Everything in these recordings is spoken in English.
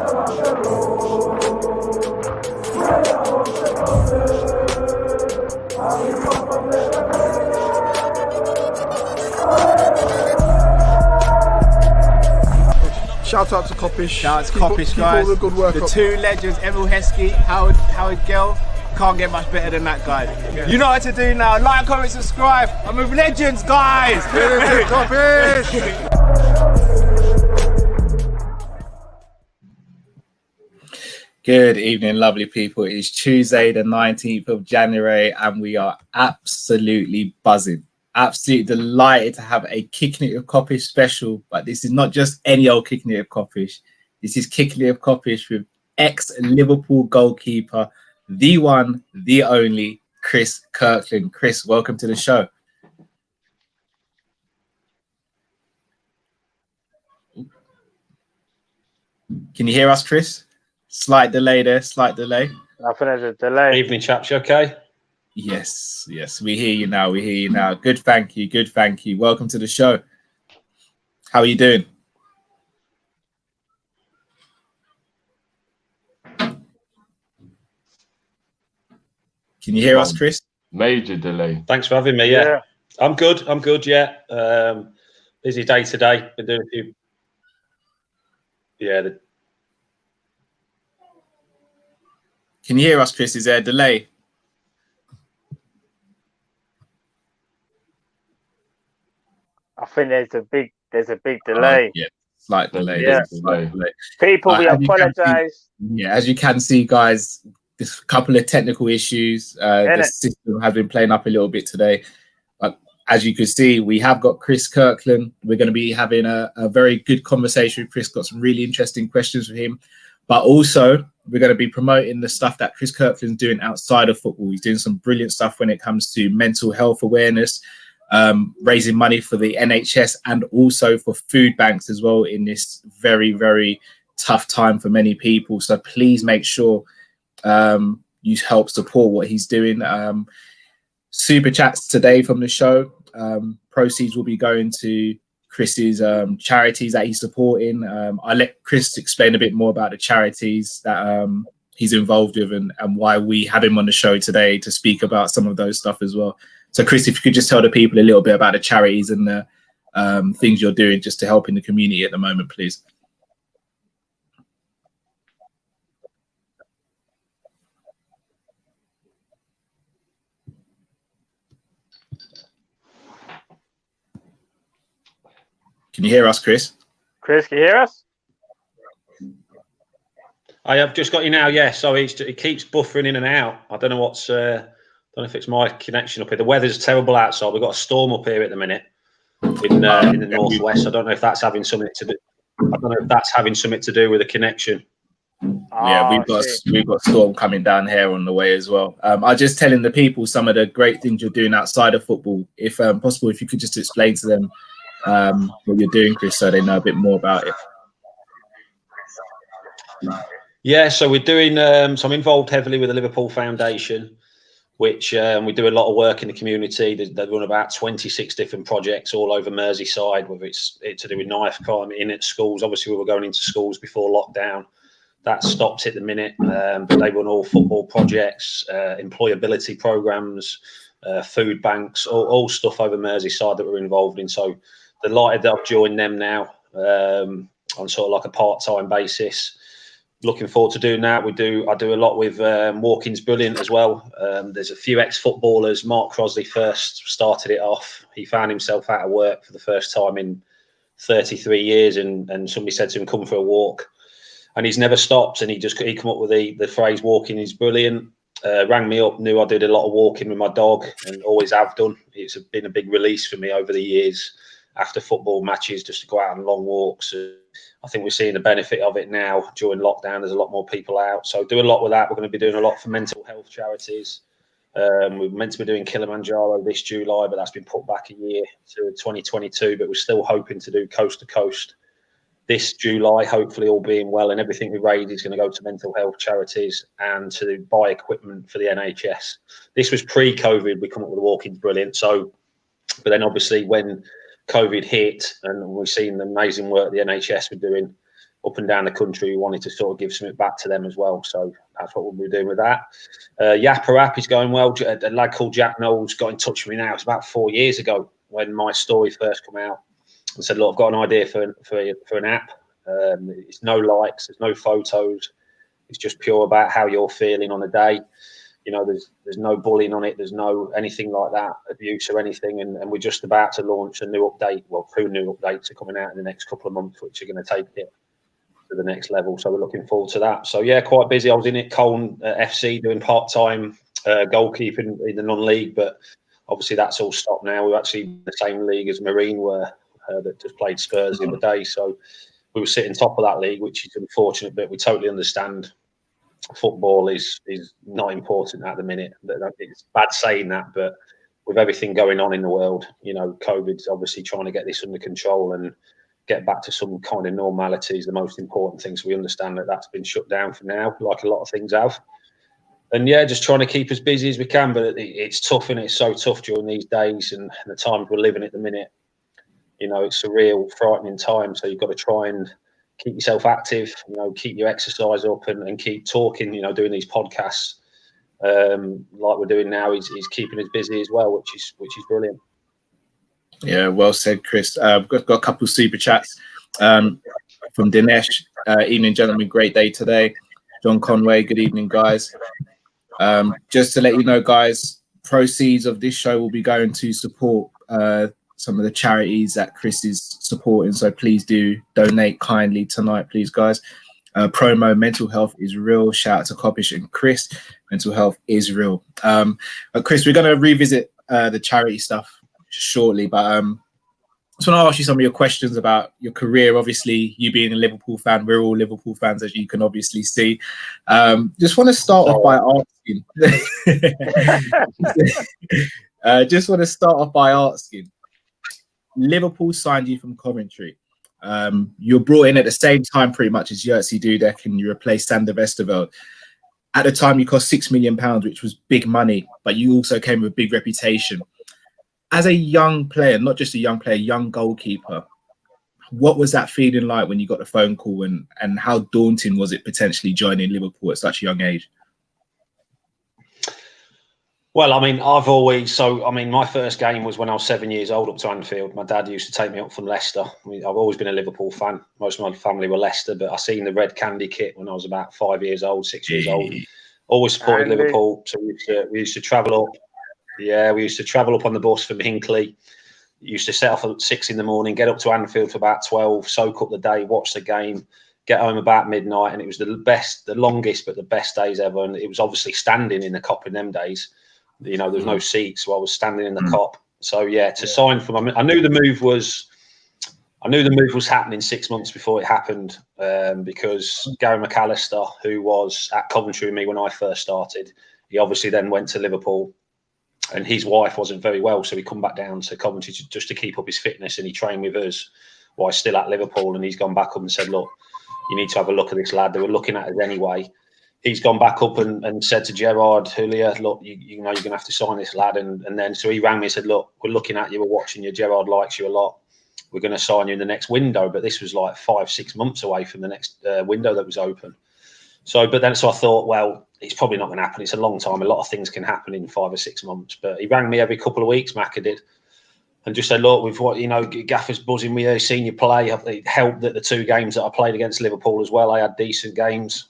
Shout out to Kopish. Shout out to Kopish, guys. Keep all the good work the up. two legends, Emil Heskey, Howard Gill. Can't get much better than that, guys. Yeah. You know what to do now. Like, comment, subscribe. I'm with legends, guys. Kopish. Good evening, lovely people. It is Tuesday, the 19th of January, and we are absolutely buzzing. Absolutely delighted to have a Kickin It Wit Kop-ish special, but this is not just any old Kickin It Wit Kop-ish. This is Kickin It Wit Kop-ish with ex-Liverpool goalkeeper, the one, the only, Chris Kirkland. Chris, welcome to the show. Can you hear us, Chris? Slight delay there, slight delay. I think there's a delay. Evening, chaps. You okay? Yes, we hear you now. We hear you now. Good, thank you. Good, thank you. Welcome to the show. How are you doing? Can you hear us, Chris? Major delay. Thanks for having me. Yeah. I'm good. Yeah. Busy day today. Been doing a few. Yeah. Can you hear us, Chris? Is there a delay? I think there's a big delay. Yeah, slight delay. Yeah. Slight delay. People, we apologise. Yeah, as you can see, guys, there's a couple of technical issues. The system has been playing up a little bit today. But as you can see, we have got Chris Kirkland. We're going to be having a very good conversation with Chris. Got some really interesting questions for him. But also, we're going to be promoting the stuff that Chris Kirkland's doing outside of football. He's doing some brilliant stuff when it comes to mental health awareness, raising money for the NHS and also for food banks as well in this very, very tough time for many people. So please make sure you help support what he's doing. Super chats today from the show. Proceeds will be going to Chris's charities that he's supporting. I'll let Chris explain a bit more about the charities that he's involved with and why we have him on the show today to speak about some of those stuff as well. So Chris, if you could just tell the people a little bit about the charities and the things you're doing just to help in the community at the moment, please. Can you hear us, Chris? Chris, can you hear us? I have just got you now. Yeah, sorry, it keeps buffering in and out. I don't know what's. I don't know if it's my connection up here. The weather's terrible outside. We've got a storm up here at the minute in the northwest. I don't know if that's having something to do. I don't know if that's having something to do with the connection. Yeah, we've got storm coming down here on the way as well. I'm just telling the people some of the great things you're doing outside of football. If possible, if you could just explain to them what you're doing, Chris, so they know a bit more about it. Yeah, so we're doing. So I'm involved heavily with the Liverpool Foundation, which we do a lot of work in the community. They run about 26 different projects all over Merseyside, whether it's to do with knife crime in at schools. Obviously, we were going into schools before lockdown. That stopped at the minute, but they run all football projects, employability programs, food banks, all stuff over Merseyside that we're involved in. So delighted that I've joined them now on sort of like a part-time basis. Looking forward to doing that. I do a lot with Walking's Brilliant as well. There's a few ex-footballers. Mark Crosley first started it off. He found himself out of work for the first time in 33 years, and somebody said to him, "Come for a walk," and he's never stopped. And he come up with the phrase "Walking is brilliant." Rang me up, knew I did a lot of walking with my dog, and always have done. It's been a big release for me over the years after football matches, just to go out on long walks. I think we're seeing the benefit of it now during lockdown. There's a lot more people out. So do a lot with that. We're going to be doing a lot for mental health charities. We're meant to be doing Kilimanjaro this July, but that's been put back a year to 2022. But we're still hoping to do coast to coast this July, hopefully all being well. And everything we raise is going to go to mental health charities and to buy equipment for the NHS. This was pre-COVID. We come up with the Walking's Brilliant. So, but then obviously when COVID hit and we've seen the amazing work the NHS were doing, up and down the country who wanted to sort of give something back to them as well. So that's what we'll be doing with that. Yapper app is going well. A lad called Jack Knowles got in touch with me now. It's about 4 years ago when my story first came out and said, look, I've got an idea for an app. It's no likes, there's no photos. It's just pure about how you're feeling on the day. You know, there's no bullying on it. There's no anything like that, abuse or anything. And we're just about to launch a new update. Well, 2 new updates are coming out in the next couple of months, which are going to take it to the next level. So we're looking forward to that. So yeah, quite busy. I was in it, Colne FC, doing part-time goalkeeping in the non-league, but obviously that's all stopped now. We're actually in the same league as Marine were, that just played Spurs the other day. So we were sitting top of that league, which is unfortunate, but we totally understand football is not important at the minute. It's bad saying that, but with everything going on in the world, you know, COVID's obviously trying to get this under control and get back to some kind of normality is the most important thing. So we understand that that's been shut down for now, like a lot of things have. And yeah, just trying to keep as busy as we can, but it's tough, and it's so tough during these days and the times we're living at the minute. You know, it's a real frightening time. So you've got to try and keep yourself active, you know, keep your exercise up and keep talking, you know, doing these podcasts like we're doing now is keeping us busy as well, which is brilliant. Yeah, well said, Chris. I've got a couple of super chats from Dinesh. Evening, gentlemen. Great day today. John Conway, good evening, guys. Just to let you know, guys, proceeds of this show will be going to support some of the charities that Chris is supporting. So please do donate kindly tonight, please, guys. Promo, mental health is real. Shout out to Kopish and Chris. Mental health is real. Chris, we're going to revisit the charity stuff shortly, but I just want to ask you some of your questions about your career. Obviously, you being a Liverpool fan, we're all Liverpool fans, as you can obviously see. Just want to start off by asking. Liverpool signed you from Coventry. You're brought in at the same time pretty much as Jerzy Dudek, and you replaced Sander Westerveld. At the time, you cost £6 million, which was big money, but you also came with a big reputation. As a young player, not just a young player, young goalkeeper, what was that feeling like when you got the phone call, and how daunting was it potentially joining Liverpool at such a young age? Well, I mean, my first game was when I was 7 years old up to Anfield. My dad used to take me up from Leicester. I've always been a Liverpool fan. Most of my family were Leicester, but I seen the red candy kit when I was about 5 years old, 6 years old. Always supported Liverpool. So we used to travel up. Yeah, we used to travel up on the bus from Hinckley. Used to set off at 6 in the morning, get up to Anfield for about 12, soak up the day, watch the game, get home about midnight. And it was the longest, but the best days ever. And it was obviously standing in the Kop in them days. You know, there's no seats, so I was standing in the Kop. So yeah, sign from, I knew the move was happening 6 months before it happened, because Gary McAllister, who was at Coventry with me when I first started, he obviously then went to Liverpool, and his wife wasn't very well, so he come back down to Coventry just to keep up his fitness, and he trained with us while still at Liverpool. And he's gone back up and said, look, you need to have a look at this lad. They were looking at us anyway. He's gone back up and said to Gerard Houllier, look, you know, you're going to have to sign this lad. And then, so he rang me and said, look, we're looking at you, we're watching you. Gerard likes you a lot. We're going to sign you in the next window. But this was like 5-6 months away from the next window that was open. So I thought, well, it's probably not going to happen. It's a long time. A lot of things can happen in 5 or 6 months. But he rang me every couple of weeks, Macca did, and just said, look, Gaffer's buzzing with you, seen you play. It helped that the 2 games that I played against Liverpool as well, I had decent games.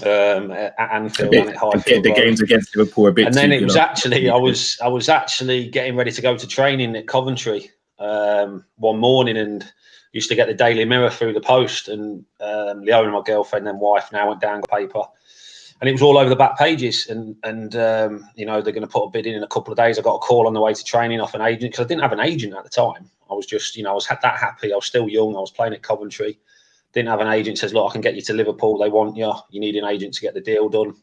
At Anfield and at Highfield. The games against Liverpool a bit. And then it was actually I was actually getting ready to go to training at Coventry one morning, and used to get the Daily Mirror through the post, and Leona, my girlfriend and wife, now went down paper, and it was all over the back pages, and you know, they're going to put a bid in a couple of days. I got a call on the way to training off an agent, because I didn't have an agent at the time. I was just, you know, I was that happy. I was still young. I was playing at Coventry. Didn't have an agent. Says, look, I can get you to Liverpool. They want you. You need an agent to get the deal done,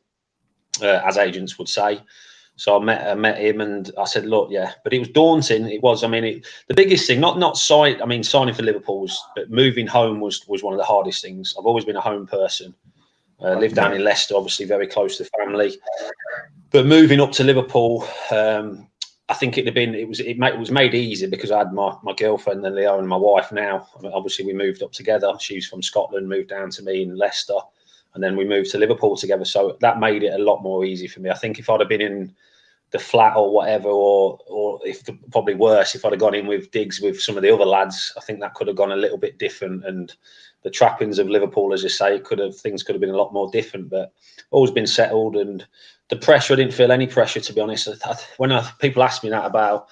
as agents would say. So I met him, and I said, look, yeah. But it was daunting. It was. I mean, the biggest thing, signing for Liverpool but moving home was one of the hardest things. I've always been a home person. Lived down in Leicester, obviously very close to family. But moving up to Liverpool, I think it was made easy because I had my girlfriend and Leo and my wife now. I mean, obviously, we moved up together. She's from Scotland, moved down to me in Leicester, and then we moved to Liverpool together. So that made it a lot more easy for me. I think if I'd have been in the flat or whatever, or if probably worse, if I'd have gone in with digs with some of the other lads, I think that could have gone a little bit different. And the trappings of Liverpool, as you say, things could have been a lot more different. But always been settled, and the pressure, I didn't feel any pressure, to be honest. When people ask me that about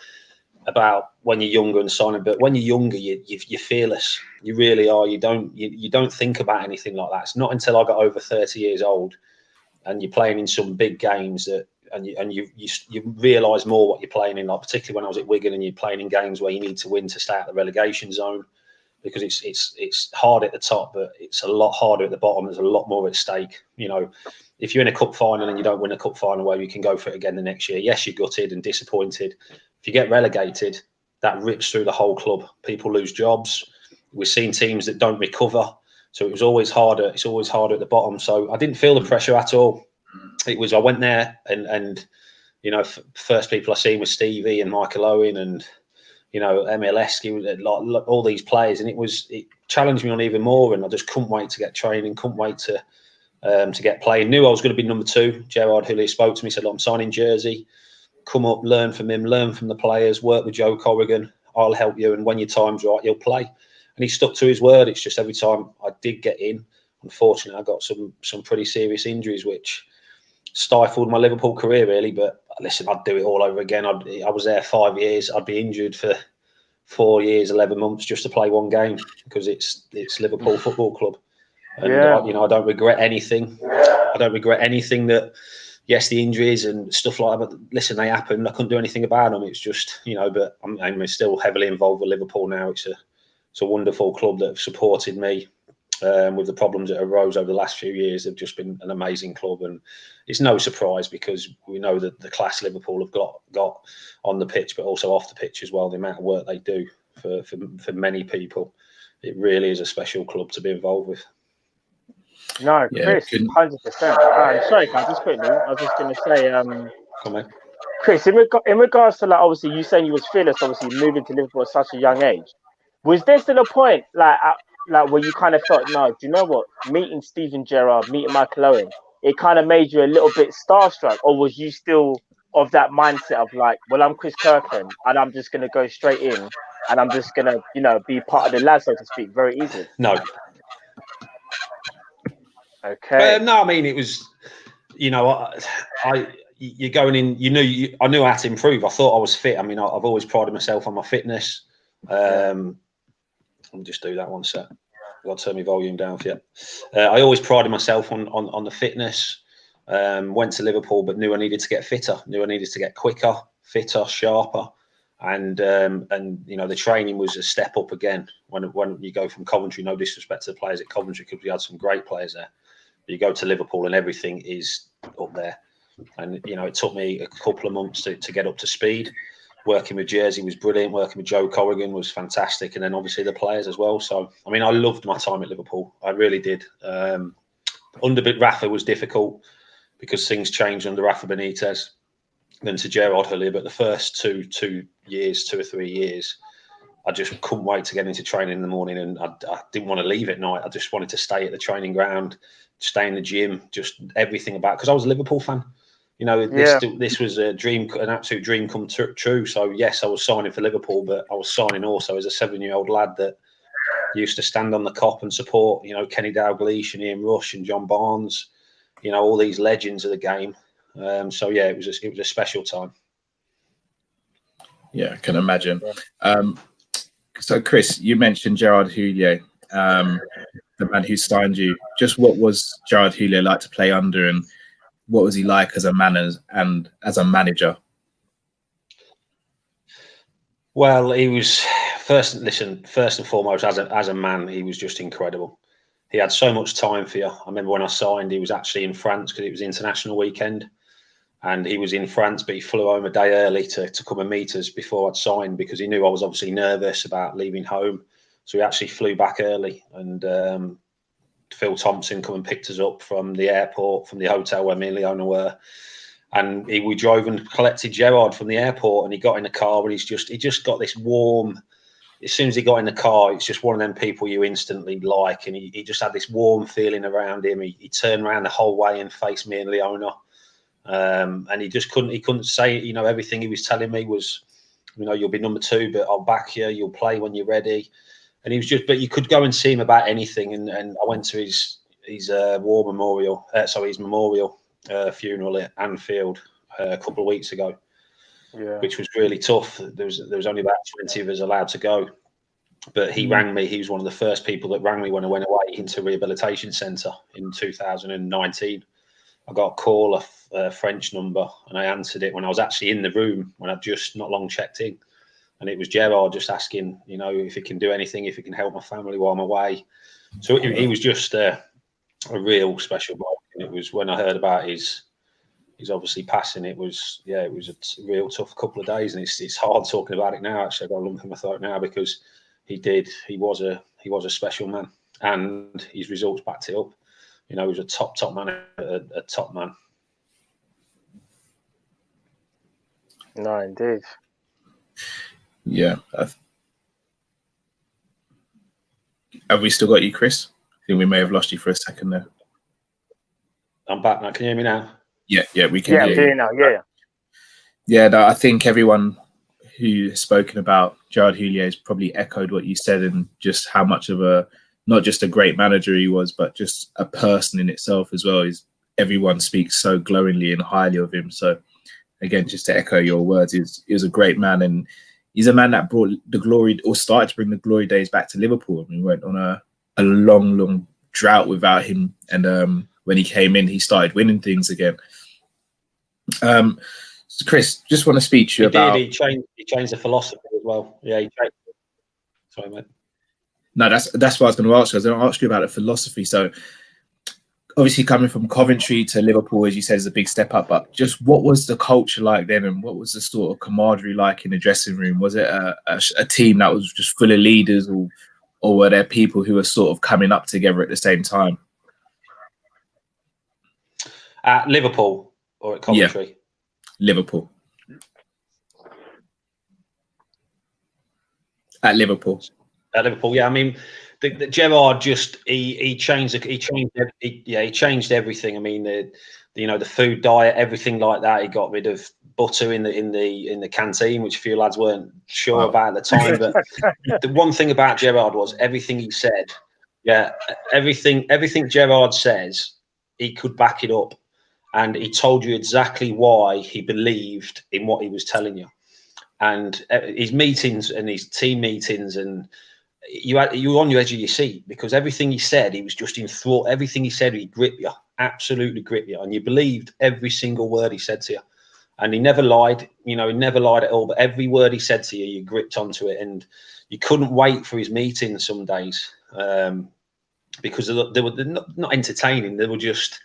when you're younger and signing, but when you're younger, you're fearless. You really are. You don't think about anything like that. It's not until I got over 30 years old and you're playing in some big games that. And you realise more what you're playing in, like particularly when I was at Wigan and you're playing in games where you need to win to stay out the relegation zone, because it's hard at the top, but it's a lot harder at the bottom. There's a lot more at stake. You know, if you're in a cup final and you don't win a cup final, well, you can go for it again the next year. Yes, you're gutted and disappointed. If you get relegated, that rips through the whole club. People lose jobs. We've seen teams that don't recover. So it was always harder. It's always harder at the bottom. So I didn't feel the pressure at all. I went there and you know, first people I seen was Stevie and Michael Owen and, you know, Emil Esky, like all these players, and it challenged me on even more, and I just couldn't wait to get training, couldn't wait to get playing. Knew I was going to be number 2. Gerard Houllier spoke to me, said, "Look, I'm signing Jersey. Come up, learn from him, learn from the players, work with Joe Corrigan. I'll help you, and when your time's right, you'll play." And he stuck to his word. It's just every time I did get in, unfortunately, I got some pretty serious injuries, which stifled my Liverpool career, really. But listen, I'd do it all over again. I was there 5 years. I'd be injured for 4 years, 11 months just to play one game, because it's Liverpool Football Club. And I don't regret anything. I don't regret anything that, yes, the injuries and stuff like that, but listen, they happened. I couldn't do anything about them. It's just, you know, but I'm still heavily involved with Liverpool now. It's a wonderful club that have supported me. With the problems that arose over the last few years, they've just been an amazing club, and it's no surprise because we know that the class Liverpool have got on the pitch, but also off the pitch as well. The amount of work they do for many people, it really is a special club to be involved with. No, Chris, 100%. Sorry, guys, just quickly, I was just going to say, Come on. Chris, in regards to, like, obviously you saying you was fearless, obviously moving to Liverpool at such a young age, was there still a point like where you kind of felt, no, do you know what, meeting Steven Gerrard, meeting Michael Owen, it kind of made you a little bit starstruck, or was you still of that mindset of like, well, I'm Chris Kirkland and I'm just going to go straight in and I'm just going to, you know, be part of the lads, so to speak, very easily? No. Okay. No, I mean, it was, you know, you're going in, I knew I had to improve. I thought I was fit. I mean, I've always prided myself on my fitness. Let me just do that one sec. I've got to turn my volume down for you. I always prided myself on the fitness. Went to Liverpool, but knew I needed to get fitter. Knew I needed to get quicker, fitter, sharper, and you know, the training was a step up again. When you go from Coventry, no disrespect to the players at Coventry, because we had some great players there. But you go to Liverpool and everything is up there. And you know, it took me a couple of months to get up to speed. Working with Jersey was brilliant. Working with Joe Corrigan was fantastic, and then obviously the players as well. So I mean, I loved my time at Liverpool. I really did. Under Rafa was difficult because things changed under Rafa Benitez, then to Gerard Houllier. But the first two or 3 years, I just couldn't wait to get into training in the morning, and I didn't want to leave at night. I just wanted to stay at the training ground, stay in the gym, just everything about, because I was a Liverpool fan. You know, this was a dream, an absolute dream come true. So yes, I was signing for Liverpool, but I was signing also as a 7-year-old lad that used to stand on the Kop and support, you know, Kenny Dalglish and Ian Rush and John Barnes, you know, all these legends of the game. So yeah, it was a special time. Yeah, I can imagine. So Chris, you mentioned Gerard Houllier, the man who signed you. Just what was Gerard Houllier like to play under, and what was he like as a man and as a manager? Well, he was first and foremost, as a man, he was just incredible. He had so much time for you. I remember when I signed, he was actually in France because it was international weekend, and he was in France, but he flew home a day early to come and meet us before I'd signed, because he knew I was obviously nervous about leaving home. So he actually flew back early, and Phil Thompson come and picked us up from the airport, from the hotel where me and Leona were. And we drove and collected Gerrard from the airport, and he got in the car, and he just got this warm. As soon as he got in the car, it's just one of them people you instantly like, and he just had this warm feeling around him. He turned around the whole way and faced me and Leona, and he couldn't say, you know, everything he was telling me was, you know, you'll be number 2, but I'll back you. You'll play when you're ready. And he was just, but you could go and see him about anything. And I went to his war memorial, his memorial funeral at Anfield a couple of weeks ago. Yeah. Which was really tough. There was only about 20 of us allowed to go, but he rang me. He was one of the first people that rang me when I went away into rehabilitation centre in 2019. I got a call, a French number, and I answered it when I was actually in the room when I'd just not long checked in, and it was Gerrard just asking, you know, if he can do anything, if he can help my family while I'm away. So he was just a real special bloke. And it was when I heard about his obviously passing. It was a real tough couple of days, and it's hard talking about it now. Actually, I've got a lump in my throat now because he was a special man, and his results backed it up. You know, he was a top man, a top man. No, indeed. Yeah. Have we still got you, Chris? I think we may have lost you for a second there. I'm back now. Can you hear me now? Yeah, we can. Yeah, hear you now. Yeah. No, I think everyone who has spoken about Gerard Houllier has probably echoed what you said, and just how much of not just a great manager he was, but just a person in itself as well. Everyone speaks so glowingly and highly of him. So again, just to echo your words, he was a great man, and he's a man that brought the glory, or started to bring the glory days back to Liverpool. I mean, we went on a long drought without him, and when he came in, he started winning things again. So Chris, just want to speak to you about. He changed the philosophy as well. Yeah, he changed. Sorry, mate. No, that's what I was going to ask you. I was going to ask you about the philosophy. So obviously coming from Coventry to Liverpool, as you said, is a big step up. But just what was the culture like then, and what was the sort of camaraderie like in the dressing room? Was it a team that was just full of leaders, or were there people who were sort of coming up together at the same time? At Liverpool or at Coventry? Yeah. Liverpool. At Liverpool. At Liverpool, yeah. I mean, the Gerrard just he changed everything. I mean, the food diet, everything like that. He got rid of butter in the canteen, which a few lads weren't sure about at the time. But the one thing about Gerrard was everything he said. Yeah, everything Gerrard says, he could back it up. And he told you exactly why he believed in what he was telling you. And his meetings and his team meetings, and you were on your edge of your seat, because everything he said, he was just in thought. Everything he said, he'd grip you, absolutely grip you. And you believed every single word he said to you. And he never lied, he never lied at all. But every word he said to you, you gripped onto it. And you couldn't wait for his meetings some days, because they were not entertaining. They were just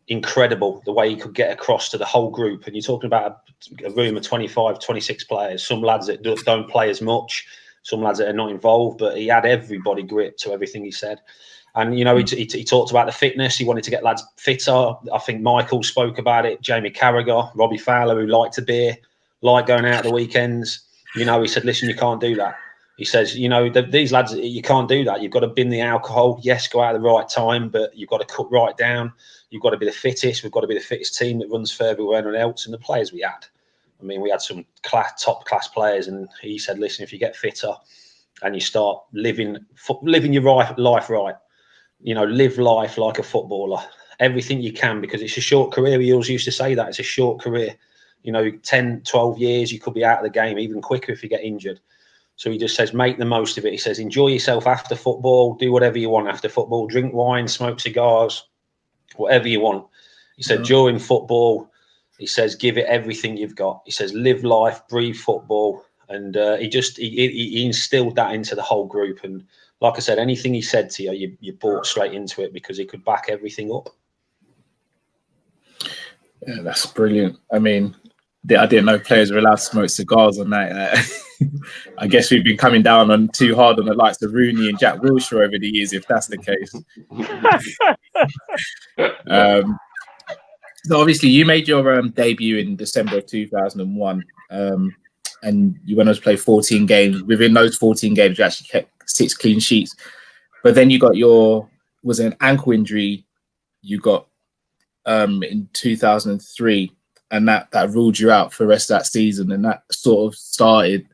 incredible, the way he could get across to the whole group. And you're talking about a room of 25, 26 players, some lads that don't play as much, some lads that are not involved, but he had everybody gripped to everything he said. And, he talked about the fitness. He wanted to get lads fitter. I think Michael spoke about it, Jamie Carragher, Robbie Fowler, who liked a beer, liked going out at the weekends. He said, listen, you can't do that. He says, these lads, you can't do that. You've got to bin the alcohol. Yes, go out at the right time, but you've got to cut right down. You've got to be the fittest. We've got to be the fittest team that runs further than anyone else. And the players we had, I mean, we had some top class players. And he said, listen, if you get fitter and you start living your life right, live life like a footballer, everything you can, because it's a short career. He always used to say that it's a short career. 10, 12 years, you could be out of the game even quicker if you get injured. So he just says, make the most of it. He says, enjoy yourself after football, do whatever you want after football, drink wine, smoke cigars, whatever you want. He said, during football, he says, give it everything you've got. He says, live life, breathe football. And he instilled that into the whole group. And like I said, anything he said to you, you bought straight into it, because he could back everything up. Yeah, that's brilliant. I mean, I didn't know players were allowed to smoke cigars on that. I guess we've been coming down on too hard on the likes of Rooney and Jack Wilshere over the years, if that's the case. So obviously you made your debut in December of 2001, and you went on to play 14 games. Within those 14 games, you actually kept 6 clean sheets. But then you got was an ankle injury you got in 2003, and that ruled you out for the rest of that season, and that sort of started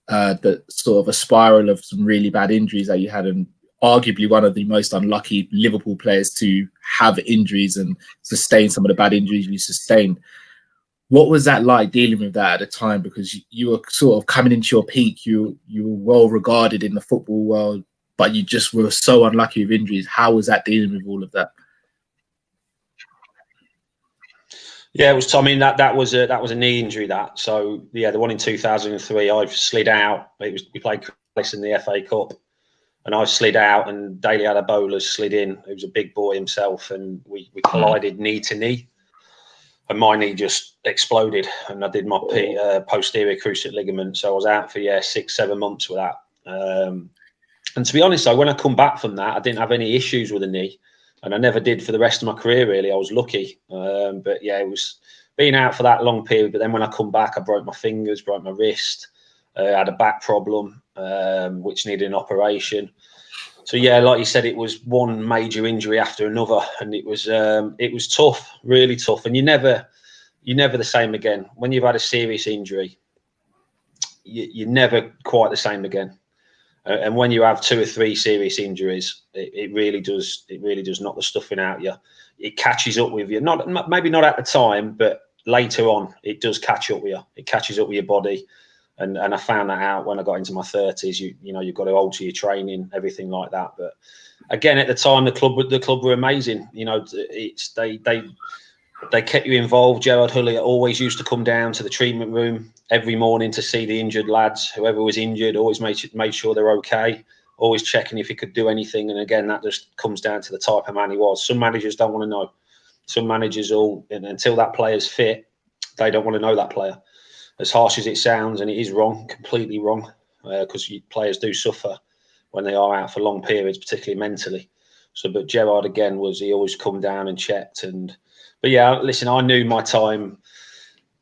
the sort of a spiral of some really bad injuries that you had, and arguably one of the most unlucky Liverpool players to have injuries and sustain some of the bad injuries you sustained. What was that like dealing with that at the time? Because you were sort of coming into your peak, you were well regarded in the football world, but you just were so unlucky with injuries. How was that dealing with all of that? Yeah, it was. I mean, that was a knee injury. So yeah, the one in 2003, I slid out. We played Kopish in the FA Cup, and I slid out, and Daly Adebola slid in. He was a big boy himself, and we collided knee to knee, and my knee just exploded, and I did my posterior cruciate ligament. So I was out for 6-7 months with that. And to be honest, though, when I come back from that, I didn't have any issues with the knee. And I never did for the rest of my career, really. I was lucky. But yeah, it was being out for that long period. But then when I come back, I broke my fingers, broke my wrist, had a back problem, which needed an operation. So yeah, like you said, it was one major injury after another. And it was tough, really tough. And you're never the same again. When you've had a serious injury, you're never quite the same again. And when you have 2 or 3 serious injuries, it really does knock the stuffing out of you. It catches up with you. Maybe not at the time, but later on, it does catch up with you. It catches up with your body. And I found that out when I got into my 30s. You've got to alter your training, everything like that. But again, at the time, the club were amazing. They kept you involved. Gerard Hulley always used to come down to the treatment room every morning to see the injured lads. Whoever was injured, always made sure they're okay. Always checking if he could do anything. And again, that just comes down to the type of man he was. Some managers don't want to know. Some managers until that player's fit, they don't want to know that player. As harsh as it sounds, and it is wrong, completely wrong, because players do suffer when they are out for long periods, particularly mentally. But Gerard again he always come down and checked. But yeah, listen, I knew my time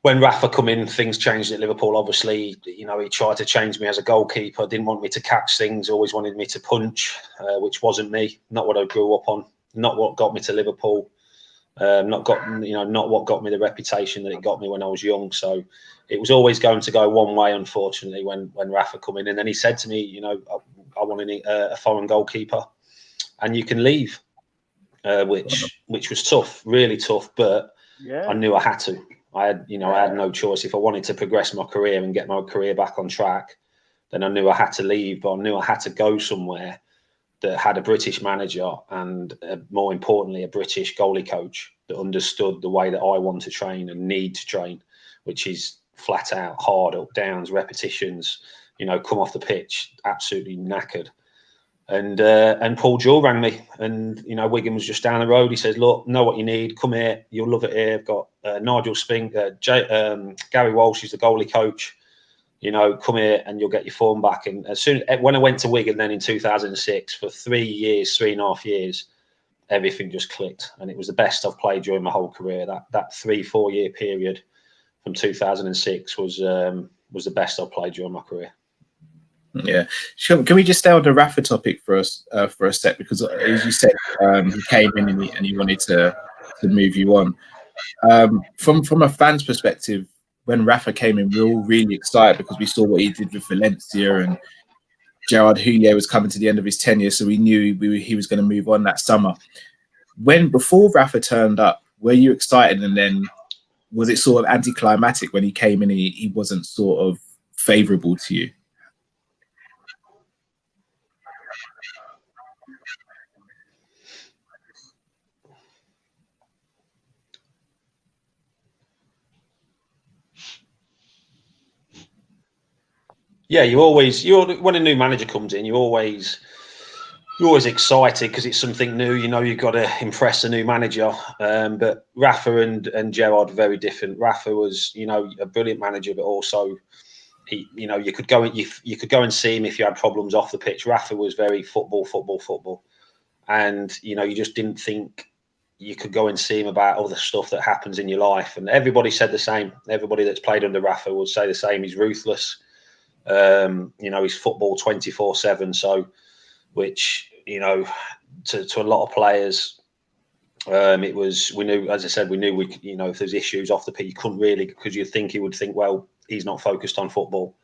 when Rafa come in. Things changed at Liverpool. Obviously, he tried to change me as a goalkeeper. Didn't want me to catch things. Always wanted me to punch, which wasn't me. Not what I grew up on. Not what got me to Liverpool. Not what got me the reputation that it got me when I was young. So it was always going to go one way, unfortunately, when Rafa come in. And then he said to me, I want a foreign goalkeeper, and you can leave. Which was tough, really tough, but I knew I had to. I had no choice. If I wanted to progress my career and get my career back on track, then I knew I had to leave. But I knew I had to go somewhere that had a British manager and, more importantly, a British goalie coach that understood the way that I want to train and need to train, which is flat out hard, up, downs, repetitions. Come off the pitch absolutely knackered. And Paul Jewell rang me, and Wigan was just down the road. He says, "Look, know what you need. Come here. You'll love it here. I've got Nigel Spink, Gary Walsh is the goalie coach. Come here and you'll get your form back." And when I went to Wigan then in 2006 for 3.5 years, everything just clicked, and it was the best I've played during my whole career. That 3-4 year period from 2006 was the best I've played during my career. Yeah, sure. Can we just stay on the Rafa topic for a sec? Because as you said, he came in and he wanted to move you on. From a fan's perspective, when Rafa came in, we were all really excited because we saw what he did with Valencia, and Gerard Houllier was coming to the end of his tenure, so we knew he was going to move on that summer. Before Rafa turned up, were you excited, and then was it sort of anticlimactic when he came in and he wasn't sort of favourable to you? Yeah, when a new manager comes in, you're always excited because it's something new. You've got to impress a new manager. But Rafa and Gerard are very different. Rafa was, a brilliant manager, but also you could go and see him if you had problems off the pitch. Rafa was very football, and you just didn't think you could go and see him about all the stuff that happens in your life. And everybody said the same. Everybody that's played under Rafa would say the same. He's ruthless. He's football 24/7. So, which, to a lot of players, we knew, as I said, if there's issues off the pitch, you couldn't really, because he would think, well, he's not focused on football.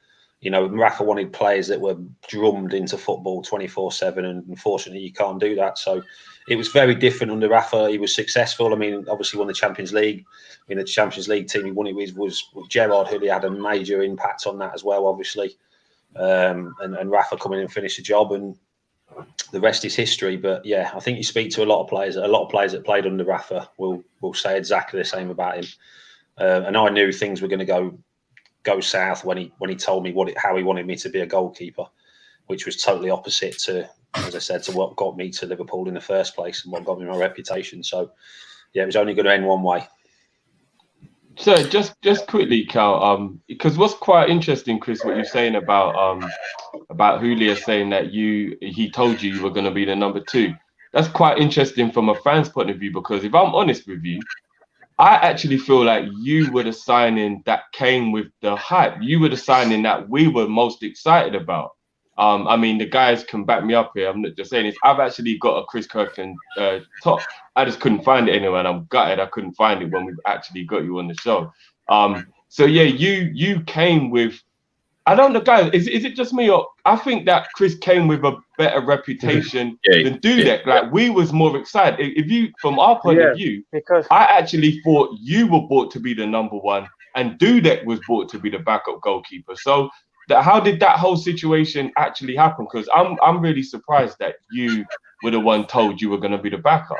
Rafa wanted players that were drummed into football 24/7, and unfortunately you can't do that. So it was very different under Rafa. He was successful. I mean, obviously won the Champions League. In the Champions League team he won it was Gerrard, who had a major impact on that as well, obviously. And Rafa coming in and finished the job, and the rest is history. But yeah, I think you speak to a lot of players that played under Rafa will say exactly the same about him. And I knew things were going to go south when he told me how he wanted me to be a goalkeeper, which was totally opposite to, as I said, to what got me to Liverpool in the first place and what got me my reputation. So yeah, it was only going to end one way. So just quickly, Cal, because what's quite interesting, Chris, what you're saying about Julia saying that he told you were going to be the number 2. That's quite interesting from a fan's point of view, because if I'm honest with you, I actually feel like you were the signing that came with the hype. You were the signing that we were most excited about. I mean, the guys can back me up here. I'm not just saying this. I've actually got a Chris Kirkland top. I just couldn't find it anywhere, and I'm gutted I couldn't find it when we actually got you on the show. So yeah, you came with, I don't know, guys, is it just me, or I think that Chris came with a better reputation than Dudek. Like, we was more excited. If you, from our point of view, because I actually thought you were bought to be the number 1 and Dudek was bought to be the backup goalkeeper. So how did that whole situation actually happen? Because I'm really surprised that you were the one told you were going to be the backup.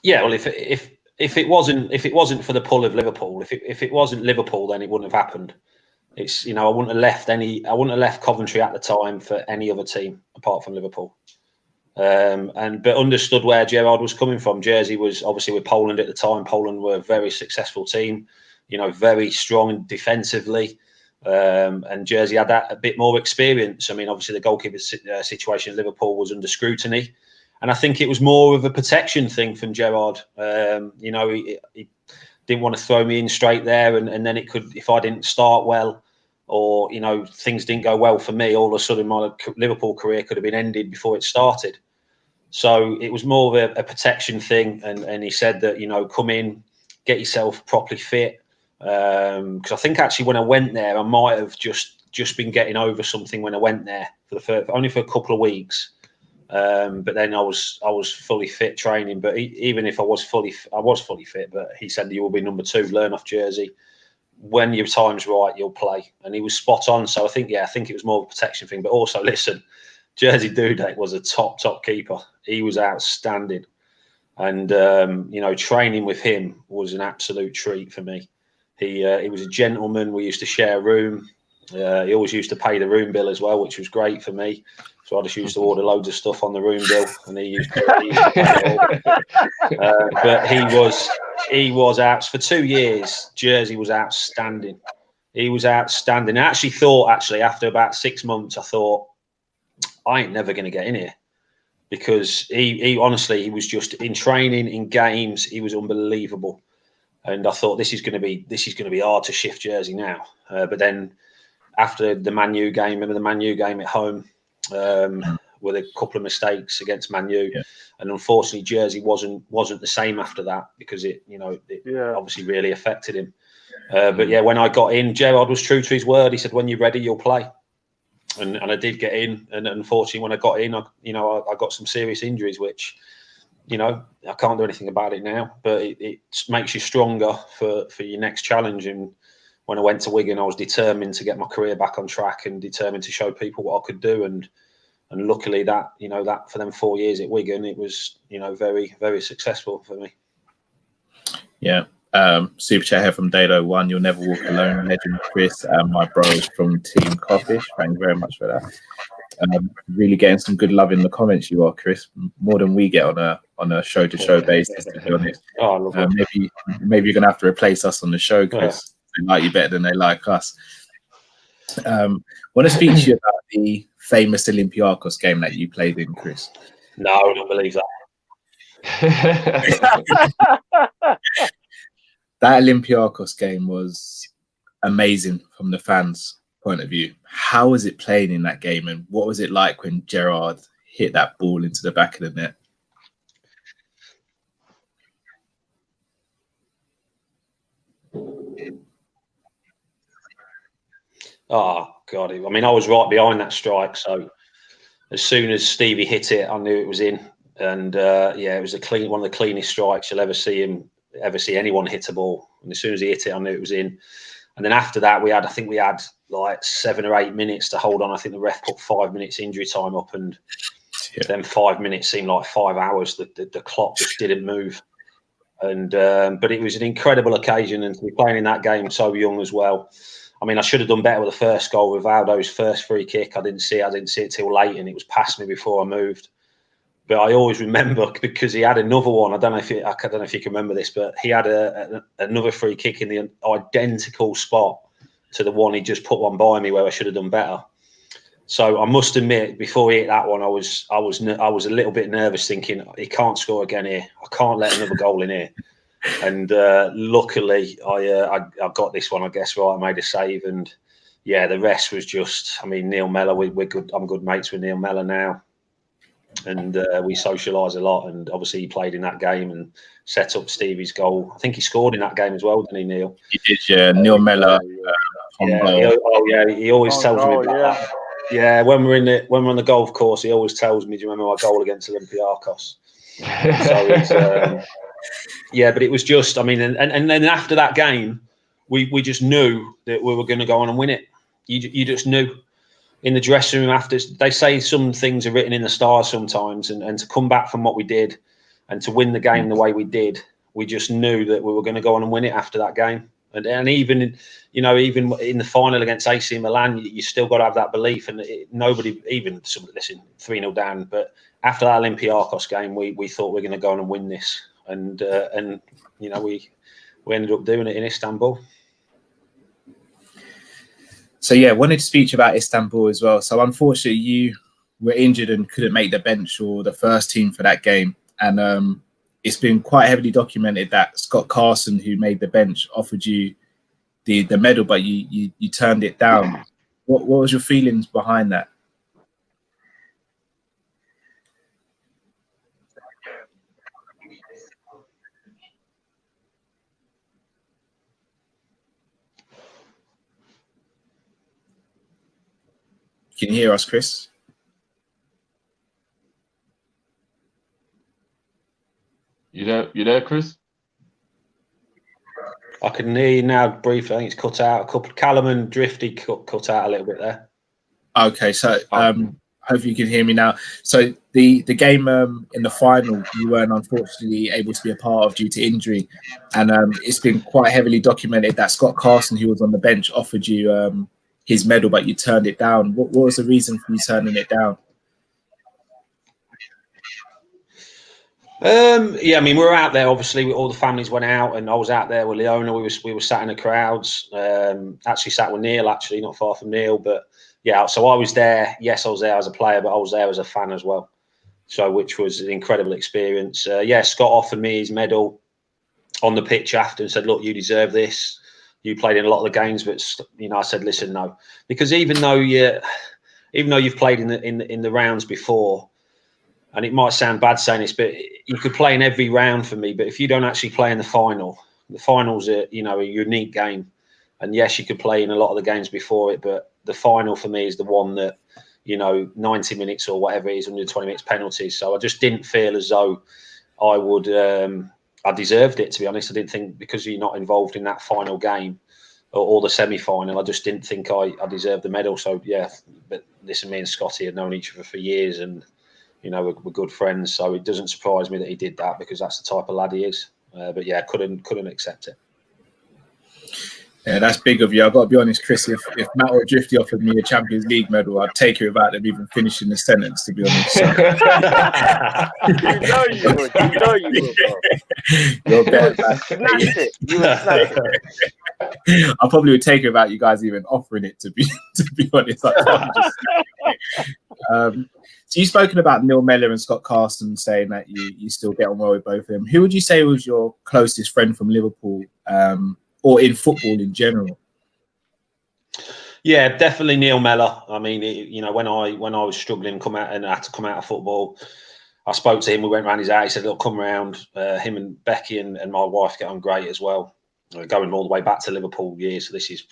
Yeah, well, if it wasn't for the pull of Liverpool, if it wasn't Liverpool, then it wouldn't have happened. It's, I wouldn't have left Coventry at the time for any other team apart from Liverpool. But understood where Gerrard was coming from. Jersey was obviously with Poland at the time. Poland were a very successful team, very strong defensively. And Jersey had that a bit more experience. I mean, obviously the goalkeeper situation at Liverpool was under scrutiny. And I think it was more of a protection thing from Gerrard. He didn't want to throw me in straight there, and then it could, if I didn't start well, or things didn't go well for me, all of a sudden my Liverpool career could have been ended before it started. So it was more of a protection thing, and he said that come in, get yourself properly fit, because I think actually when I went there, I might have just been getting over something when I went there only for a couple of weeks. But then I was fully fit training. But even if I was fully fit. But he said you will be number 2. Learn off Jersey. When your time's right, you'll play. And he was spot on. So I think it was more of a protection thing. But also, listen, Jersey Dudek was a top keeper. He was outstanding, and training with him was an absolute treat for me. He was a gentleman. We used to share a room. He always used to pay the room bill as well, which was great for me. So I just used to order loads of stuff on the room bill, and he used to pay it all. But he was out for 2 years. Jersey was outstanding. He was outstanding. I actually thought, after about 6 months, I thought, I ain't never going to get in here, because he honestly, he was just in training, in games, he was unbelievable. And I thought this is going to be hard to shift Jersey now. But then after the Man U game, remember the Man U game at home, with a couple of mistakes against Man U, and unfortunately Jersey wasn't the same after that, because it obviously really affected him. But yeah, when I got in, Gerrard was true to his word. He said, when you're ready, you'll play. And I did get in, and unfortunately when I got in, I got some serious injuries, which I can't do anything about it now, but it makes you stronger for your next challenge. And when I went to Wigan, I was determined to get my career back on track and determined to show people what I could do. And luckily that for them 4 years at Wigan, it was, very, very successful for me. Yeah. Super chat here from Dado1. You'll never walk alone. Legend Chris and my bros from Team Kopish. Thank you very much for that. Really getting some good love in the comments, you are, Chris. More than we get on a show-to-show basis, to be honest. Oh, I love maybe you're gonna have to replace us on the show, Chris. They like you better than they like us. Want to speak to you about the famous Olympiacos game that you played in, Chris? No, I don't believe that. That Olympiacos game was amazing from the fans' point of view. How was it playing in that game, and what was it like when Gerrard hit that ball into the back of the net? Oh God! I mean, I was right behind that strike, so as soon as Stevie hit it, I knew it was in. And yeah, it was one of the cleanest strikes you'll ever see anyone hit a ball. And as soon as he hit it, I knew it was in. And then after that, I think we had like 7 or 8 minutes to hold on. I think the ref put 5 minutes injury time up, and then 5 minutes seemed like 5 hours. The clock just didn't move. And but it was an incredible occasion, and to be playing in that game so young as well. I mean, I should have done better with the first goal with Valdo's first free kick. I didn't see it till late, and it was past me before I moved. But I always remember, because he had another one. I don't know if you can remember this, but he had another free kick in the identical spot to the one he just put one by me, where I should have done better. So I must admit, before he hit that one, I was a little bit nervous, thinking he can't score again here. I can't let another goal in here. And luckily, I got this one, I guess, right. I made a save, and yeah, the rest was just. I mean, Neil Mellor, we're good. I'm good mates with Neil Mellor now, and we socialise a lot. And obviously, he played in that game and set up Stevie's goal. I think he scored in that game as well, didn't he, Neil? He did, yeah. Neil Mellor. He always tells me about that. Yeah, when we're on the golf course, he always tells me, "Do you remember our goal against Olympiacos?" So it's. Yeah, but it was just, I mean, and then after that game, we just knew that we were going to go on and win it. You just knew in the dressing room after. They say some things are written in the stars sometimes, and to come back from what we did and to win the game the way we did, we just knew that we were going to go on and win it after that game. And even, even in the final against AC Milan, you still got to have that belief. And nobody, even listen, 3-0 down. But after that Olympiacos game, we thought we were going to go on and win this. And we ended up doing it in Istanbul. So yeah, wanted to speak to you about Istanbul as well. So unfortunately, you were injured and couldn't make the bench or the first team for that game. And it's been quite heavily documented that Scott Carson, who made the bench, offered you the medal, but you turned it down. What was your feelings behind that? Can you hear us, Chris? You there, Chris? I can hear you now briefly. I think it's cut out a couple. Callum and Drifty cut out a little bit there. Okay, so hopefully you can hear me now. So the game in the final, you weren't unfortunately able to be a part of due to injury, and it's been quite heavily documented that Scott Carson, who was on the bench, offered you his medal, but you turned it down. What was the reason for you turning it down? Yeah, I mean, we were out there. Obviously, all the families went out, and I was out there with Leona. We were sat in the crowds. Actually, sat with Neil. Actually, not far from Neil, but yeah. So I was there. Yes, I was there as a player, but I was there as a fan as well. So, which was an incredible experience. Yeah, Scott offered me his medal on the pitch after and said, "Look, you deserve this. You played in a lot of the games," but I said, "Listen, no," because even though you've played in the rounds before. And it might sound bad saying this, but you could play in every round for me. But if you don't actually play in the final's a unique game. And yes, you could play in a lot of the games before it, but the final for me is the one that, 90 minutes or whatever it is, 120 minutes penalties. So I just didn't feel as though I would, I deserved it, to be honest. I didn't think, because you're not involved in that final game or the semi-final, I just didn't think I deserved the medal. So yeah, but listen, me and Scotty had known each other for years, and we're good friends, so it doesn't surprise me that he did that, because that's the type of lad he is. But yeah, couldn't accept it. Yeah, that's big of you. I've got to be honest, Chris, if Matt or Drifty offered me a Champions League medal, I'd take it without them even finishing the sentence, to be honest. So. You would, bro. You're better. You would snatch it. I probably would take it about you guys even offering it, to be honest. So you've spoken about Neil Mellor and Scott Carson, saying that you still get on well with both of them. Who would you say was your closest friend from Liverpool, or in football in general? Yeah, definitely Neil Mellor. I mean, when I was struggling, come out and had to come out of football, I spoke to him. We went round his house. He said, "Look, come round." Him and Becky and my wife get on great as well. Going all the way back to Liverpool years. So this is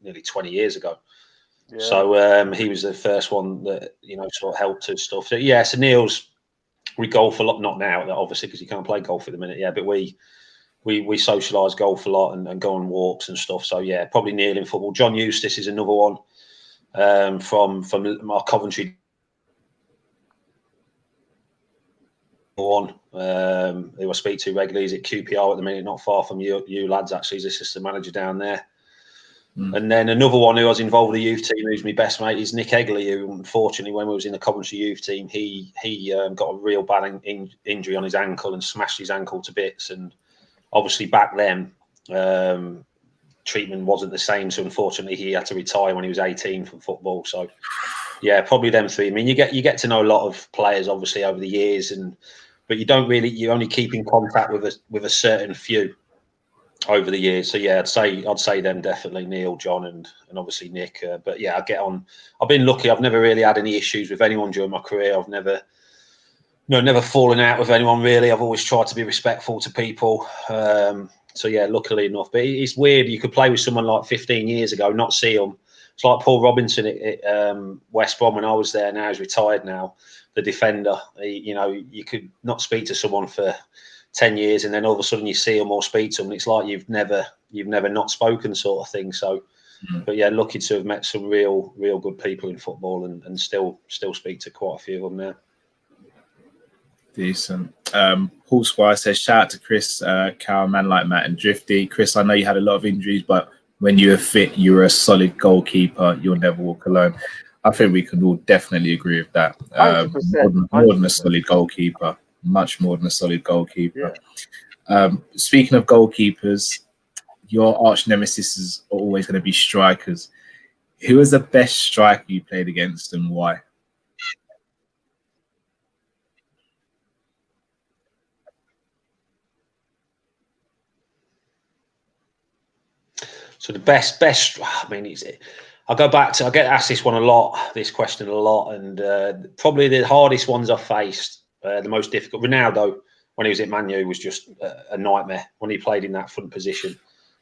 nearly 20 years ago. Yeah. So he was the first one that sort of helped us stuff. So yeah, so Neil's, we golf a lot, not now obviously because you can't play golf at the minute. Yeah, but we socialise golf a lot and go on walks and stuff. So yeah, probably Neil in football. John Eustace is another one from our Coventry one who I speak to regularly. He's at QPR at the minute, not far from you lads. Actually, he's assistant manager down there. And then another one who I was involved with the youth team, who's my best mate, is Nick Egley, who unfortunately, when we was in the Coventry youth team, he got a real bad injury on his ankle and smashed his ankle to bits. And obviously back then, treatment wasn't the same. So unfortunately, he had to retire when he was 18 from football. So yeah, probably them three. I mean, you get to know a lot of players obviously over the years, but you only keep in contact with a certain few over the years. So yeah, I'd say them definitely, Neil, John, and obviously Nick. But yeah, I get on. I've been lucky. I've never really had any issues with anyone during my career. I've never fallen out with anyone really. I've always tried to be respectful to people. So yeah, luckily enough. But it's weird. You could play with someone like 15 years ago, not see them. It's like Paul Robinson at West Brom when I was there. Now he's retired now, the defender. You could not speak to someone for 10 years and then all of a sudden you see them or speak to them. It's like you've never not spoken sort of thing. So, but yeah, lucky to have met some real good people in football and still speak to quite a few of them now. Decent. Paul Squire says, shout out to Chris, Cal, man like Matt and Drifty. Chris, I know you had a lot of injuries, but when you were fit, you were a solid goalkeeper. You'll never walk alone. I think we can all definitely agree with that. 100%, more than a solid goalkeeper. Much more than a solid goalkeeper. Yeah. Speaking of goalkeepers, your arch nemesis are always going to be strikers. Who is the best striker you played against and why? So the best. I mean, I get asked this question a lot, and probably the hardest ones I've faced. The most difficult, Ronaldo, when he was at Man U, was just a nightmare when he played in that front position.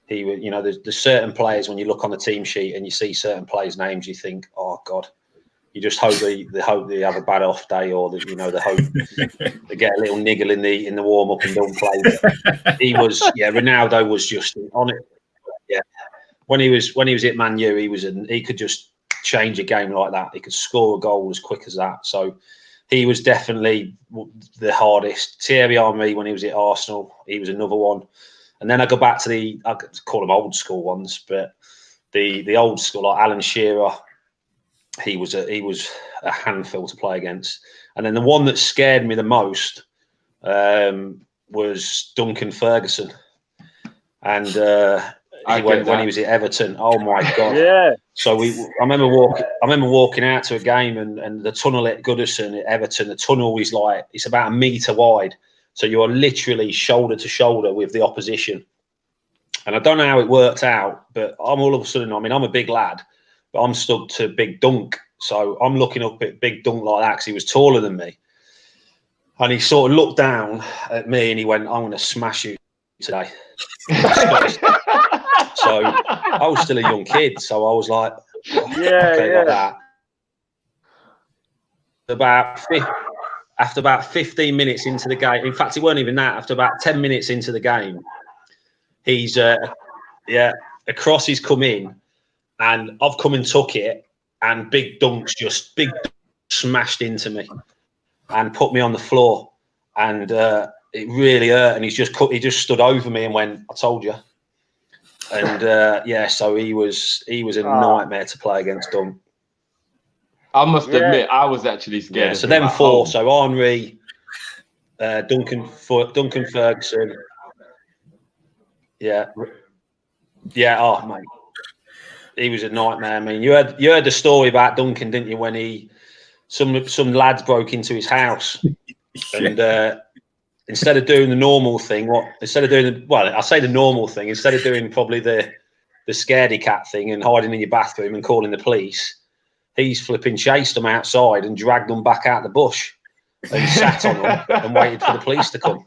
He would, there's certain players when you look on the team sheet and you see certain players' names, you think, oh God, you just hope they have a bad off day, or that they hope they get a little niggle in the warm up and don't play. Ronaldo was just on it. Yeah, when he was at Man U, he could just change a game like that. He could score a goal as quick as that. So he was definitely the hardest. Thierry Henry, when he was at Arsenal, he was another one. And then I go back to I call them old school ones, but the old school, like Alan Shearer, he was a handful to play against. And then the one that scared me the most was Duncan Ferguson. And when he was at Everton, oh my God! Yeah. So I remember walking out to a game, and the tunnel at Goodison at Everton, the tunnel is it's about 1 metre wide, so you are literally shoulder to shoulder with the opposition. And I don't know how it worked out, but I'm all of a sudden, I'm a big lad, but I'm stuck to Big Dunk, so I'm looking up at Big Dunk like that because he was taller than me, and he sort of looked down at me and he went, "I'm going to smash you today." So I was still a young kid, so I was like, like that. After about 15 minutes into the game, in fact, it weren't even that. After about 10 minutes into the game, he's a cross he's come in, and I've come and took it, and Big Dunk's just smashed into me and put me on the floor, and it really hurt. And he just stood over me and went, "I told you." And so he was a nightmare to play against Dunk. I must admit, I was actually scared. Yeah, so them four, so Henry, Duncan Ferguson, Yeah, oh mate, he was a nightmare. I mean, you heard the story about Duncan, didn't you? When some lads broke into his house, and instead of doing the normal thing, instead of doing probably the scaredy cat thing and hiding in your bathroom and calling the police, he's flipping chased them outside and dragged them back out the bush and sat on them and waited for the police to come.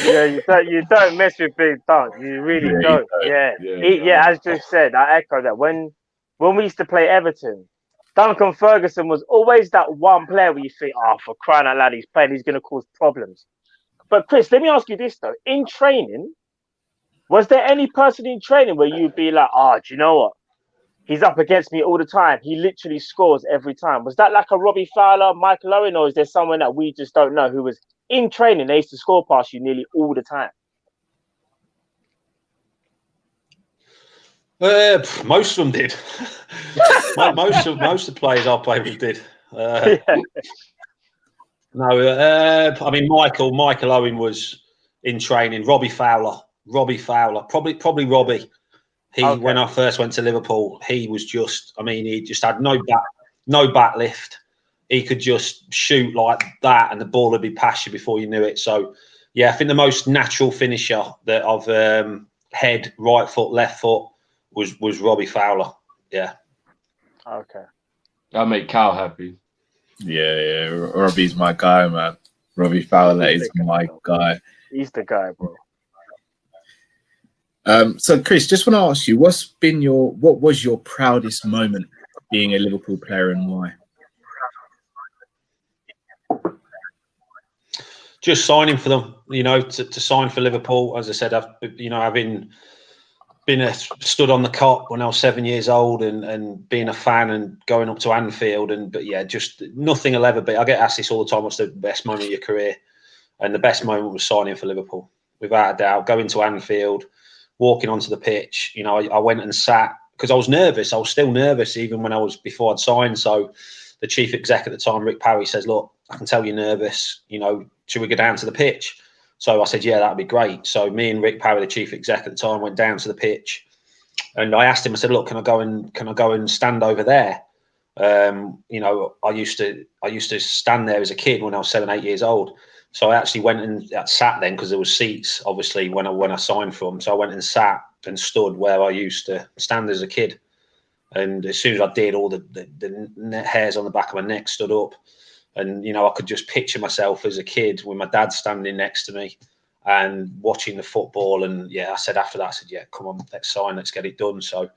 Yeah, you don't mess with Big Dunk. You really don't. Yeah. As you said, I echo that. When we used to play Everton, Duncan Ferguson was always that one player where you think, oh, for crying out loud, he's going to cause problems. But Chris, let me ask you this though: in training, was there any person in training where you'd be like, oh, do you know what? He's up against me all the time. He literally scores every time. Was that like a Robbie Fowler, Michael Owen, or is there someone that we just don't know who was in training? They used to score past you nearly all the time. Most of them did. most of the players I played with did. No, I mean Michael Owen was in training. Robbie Fowler, probably Robbie. When I first went to Liverpool, he was just. I mean, he just had no back lift. He could just shoot like that, and the ball would be past you before you knew it. So, yeah, I think the most natural finisher that I've head, right foot, left foot was Robbie Fowler. Yeah. Okay. That'll make Cal happy. Yeah. Robbie's my guy, man. Robbie Fowler is my guy. He's the guy, bro. So, Chris, just want to ask you, what was your proudest moment being a Liverpool player and why? Just signing for them, to sign for Liverpool. As I said, I've been stood on the cop when I was 7 years old and being a fan and going up to Anfield. But just nothing will ever be. I get asked this all the time, what's the best moment of your career? And the best moment was signing for Liverpool, without a doubt. Going to Anfield, walking onto the pitch, I went and sat because I was nervous. I was still nervous even before I'd signed. So the chief exec at the time, Rick Parry, says, look, I can tell you're nervous, should we go down to the pitch? So I said, yeah, that'd be great. So me and Rick Parry, the chief exec at the time, went down to the pitch, and I asked him, I said, look, can I go and stand over there? I used to stand there as a kid when I was 7, 8 years old. So I actually went and sat then because there was seats, obviously, when I signed for them. So I went and sat and stood where I used to stand as a kid. And as soon as I did, all the hairs on the back of my neck stood up. And, I could just picture myself as a kid with my dad standing next to me and watching the football. And, I said after that, come on, let's sign, let's get it done. So,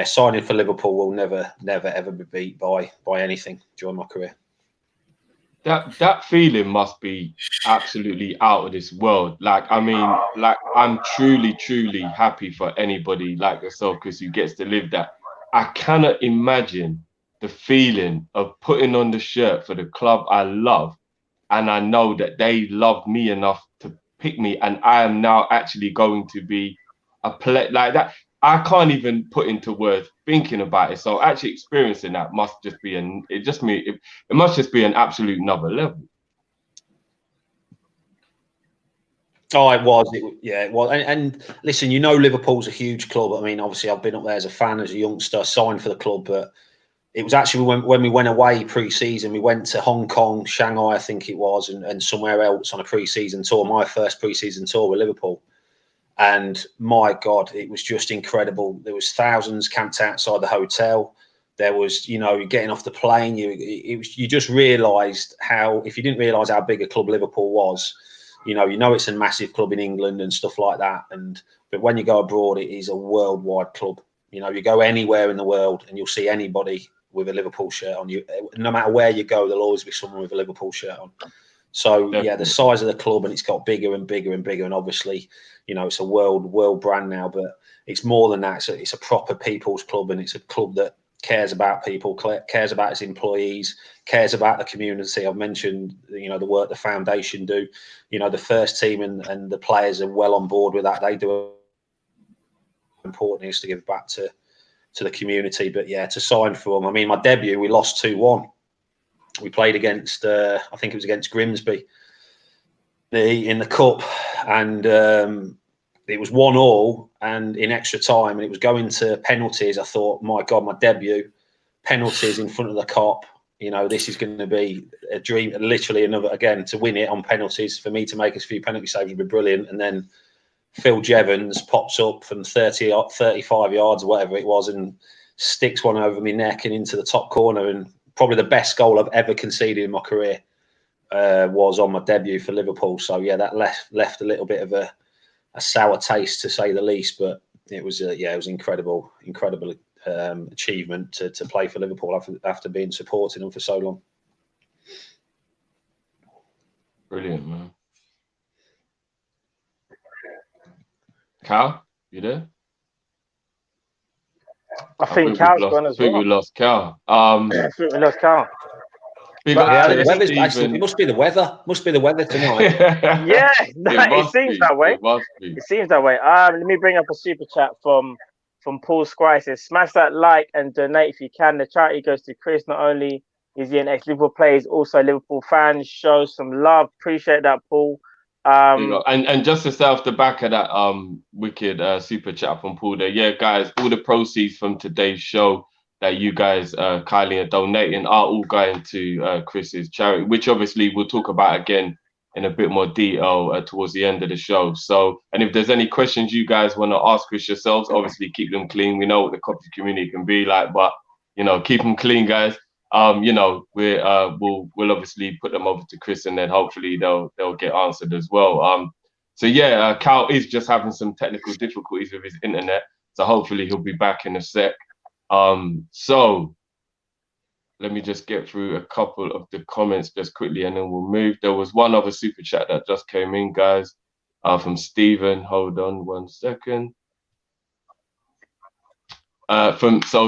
signing for Liverpool will never, ever be beat by anything during my career. That feeling must be absolutely out of this world. I'm truly happy for anybody like yourself, Chris, who gets to live that. I cannot imagine the feeling of putting on the shirt for the club I love, and I know that they loved me enough to pick me, and I am now actually going to be a player like that. I can't even put into words thinking about it. So actually experiencing that must just be it must just be an absolute another level. Oh, it was. It was. And listen, Liverpool's a huge club. I mean, obviously, I've been up there as a fan, as a youngster, signed for the club. But it was actually when we went away pre-season, we went to Hong Kong, Shanghai, I think it was, and somewhere else on a pre-season tour, my first pre-season tour with Liverpool. And my God, it was just incredible. There was thousands camped outside the hotel. There was, getting off the plane, you just realised if you didn't realise how big a club Liverpool was, it's a massive club in England and stuff like that. But when you go abroad, it is a worldwide club. You go anywhere in the world and you'll see anybody with a Liverpool shirt on. You, no matter where you go, there'll always be someone with a Liverpool shirt on. So the size of the club, and it's got bigger and bigger and bigger. And obviously, it's a world brand now, but it's more than that. It's a proper people's club, and it's a club that cares about people, cares about its employees, cares about the community. I've mentioned, the work the foundation do. The first team and the players are well on board with that. They do important is to give back to the community. But to sign for them. I mean, my debut, we lost 2-1. We played against, I think it was against Grimsby in the cup, and it was 1-1 and in extra time, and it was going to penalties. I thought, my God, my debut, penalties in front of the Kop. This is going to be a dream. Literally another, again, to win it on penalties, for me to make a few penalty saves would be brilliant. And then Phil Jevons pops up from 35 yards or whatever it was and sticks one over my neck and into the top corner. And probably the best goal I've ever conceded in my career was on my debut for Liverpool. So yeah, that left a little bit of a sour taste, to say the least. But it was it was incredible achievement to play for Liverpool after being supporting them for so long. Brilliant, man. Cal, you there? I think Cal's gone as well. I think we lost Cal. I think we lost Cal. It must be the weather. Must be the weather tonight. Yeah, it seems that way. It seems that way. Let me bring up a super chat from Paul Squire. It says, smash that like and donate if you can. The charity goes to Chris. Not only is he an ex-Liverpool player, he's also a Liverpool fan. Show some love. Appreciate that, Paul. And just to say off the back of that wicked super chat from Paul there, yeah, guys, all the proceeds from today's show that you guys kindly are donating are all going to Chris's charity, which obviously we'll talk about again in a bit more detail towards the end of the show. So, and if there's any questions you guys want to ask Chris yourselves, obviously keep them clean. We know what the Kopish community can be like, but keep them clean, guys. We'll obviously put them over to Chris, and then hopefully they'll get answered as well. So yeah, Cal is just having some technical difficulties with his internet, so hopefully he'll be back in a sec. So let me just get through a couple of the comments just quickly, and then we'll move. There was one other super chat that just came in, guys, from Stephen. Hold on 1 second.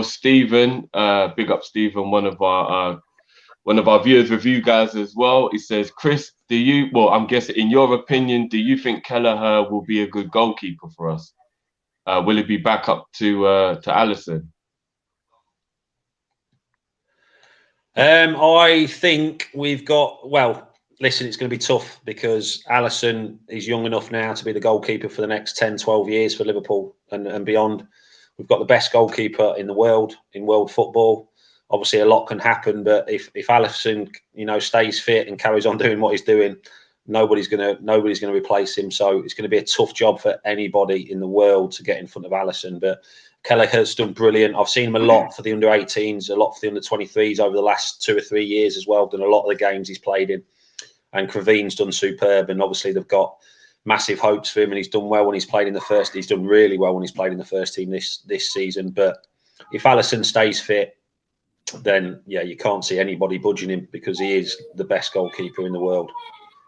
Stephen, big up Stephen, one of our viewers with you guys as well. He says, Chris, I'm guessing, in your opinion, do you think Kelleher will be a good goalkeeper for us? Will it be back up to Alisson? I think we've got, listen, it's going to be tough because Alisson is young enough now to be the goalkeeper for the next 10, 12 years for Liverpool and beyond. We've got the best goalkeeper in the world, in world football. Obviously, a lot can happen, but if Alisson, stays fit and carries on doing what he's doing, nobody's going to replace him. So it's going to be a tough job for anybody in the world to get in front of Alisson. But Kelleher's done brilliant. I've seen him a lot for the under-18s, a lot for the under-23s over the last 2 or 3 years as well. Done a lot of the games he's played in, and Kravin's done superb. And obviously, they've got massive hopes for him, and he's done well when he's played in the first. He's done really well when he's played in the first team this season. But if Alisson stays fit, then you can't see anybody budging him because he is the best goalkeeper in the world,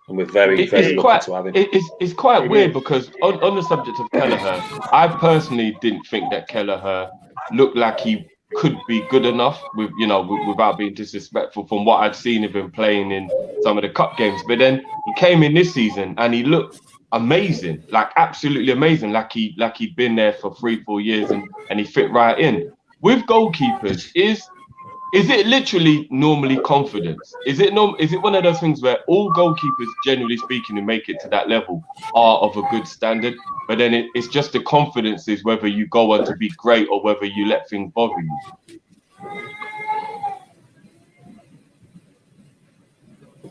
and we're very lucky to have him. It's quite weird because on the subject of Kelleher, I personally didn't think that Kelleher looked like he could be good enough without being disrespectful from what I'd seen of him playing in some of the cup games. But then he came in this season and he looked amazing, like absolutely amazing, like he'd been there for 3-4 years and he fit right in. With goalkeepers, is it literally normally confidence? Is it one of those things where all goalkeepers, generally speaking, who make it to that level are of a good standard, but then it's just the confidence is whether you go on to be great or whether you let things bother you?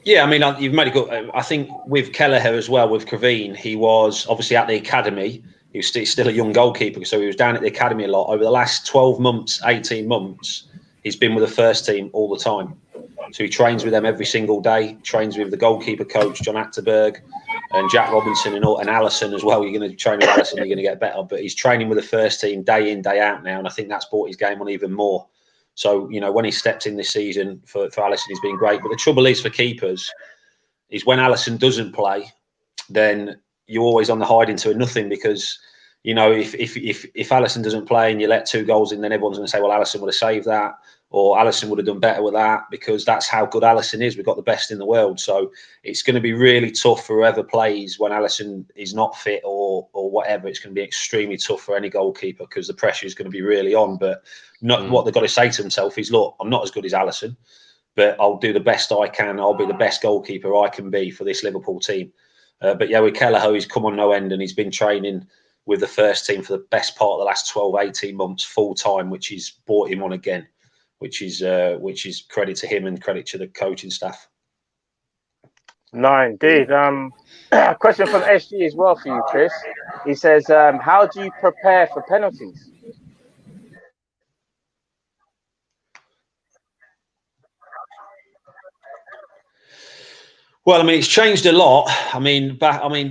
Yeah, I mean, you've made a good. I think with Kelleher as well, with Kravin, he was obviously at the academy. He was still a young goalkeeper, so he was down at the academy a lot. Over the last 12 months, 18 months, he's been with the first team all the time. So he trains with them every single day, trains with the goalkeeper coach, John Achterberg, and Jack Robinson and Alisson as well. You're going to train with Alisson, you're going to get better. But he's training with the first team day in, day out now, and I think that's brought his game on even more. So, when he stepped in this season for Alisson, he's been great. But the trouble is for keepers is when Alisson doesn't play, then you're always on the hide into a nothing because, if Alisson doesn't play and you let 2 goals in, then everyone's going to say, well, Alisson would have saved that or Alisson would have done better with that because that's how good Alisson is. We've got the best in the world. So it's going to be really tough for whoever plays when Alisson is not fit or whatever. It's going to be extremely tough for any goalkeeper because the pressure is going to be really on. But what they've got to say to themselves is, look, I'm not as good as Alisson, but I'll do the best I can. I'll be the best goalkeeper I can be for this Liverpool team. But yeah, with Kelleher, he's come on no end and he's been training with the first team for the best part of the last 12, 18 months full time, which is brought him on again, which is credit to him and credit to the coaching staff. No, indeed. A question from SG as well for you, Chris. He says, how do you prepare for penalties? Well, I mean, it's changed a lot. I mean,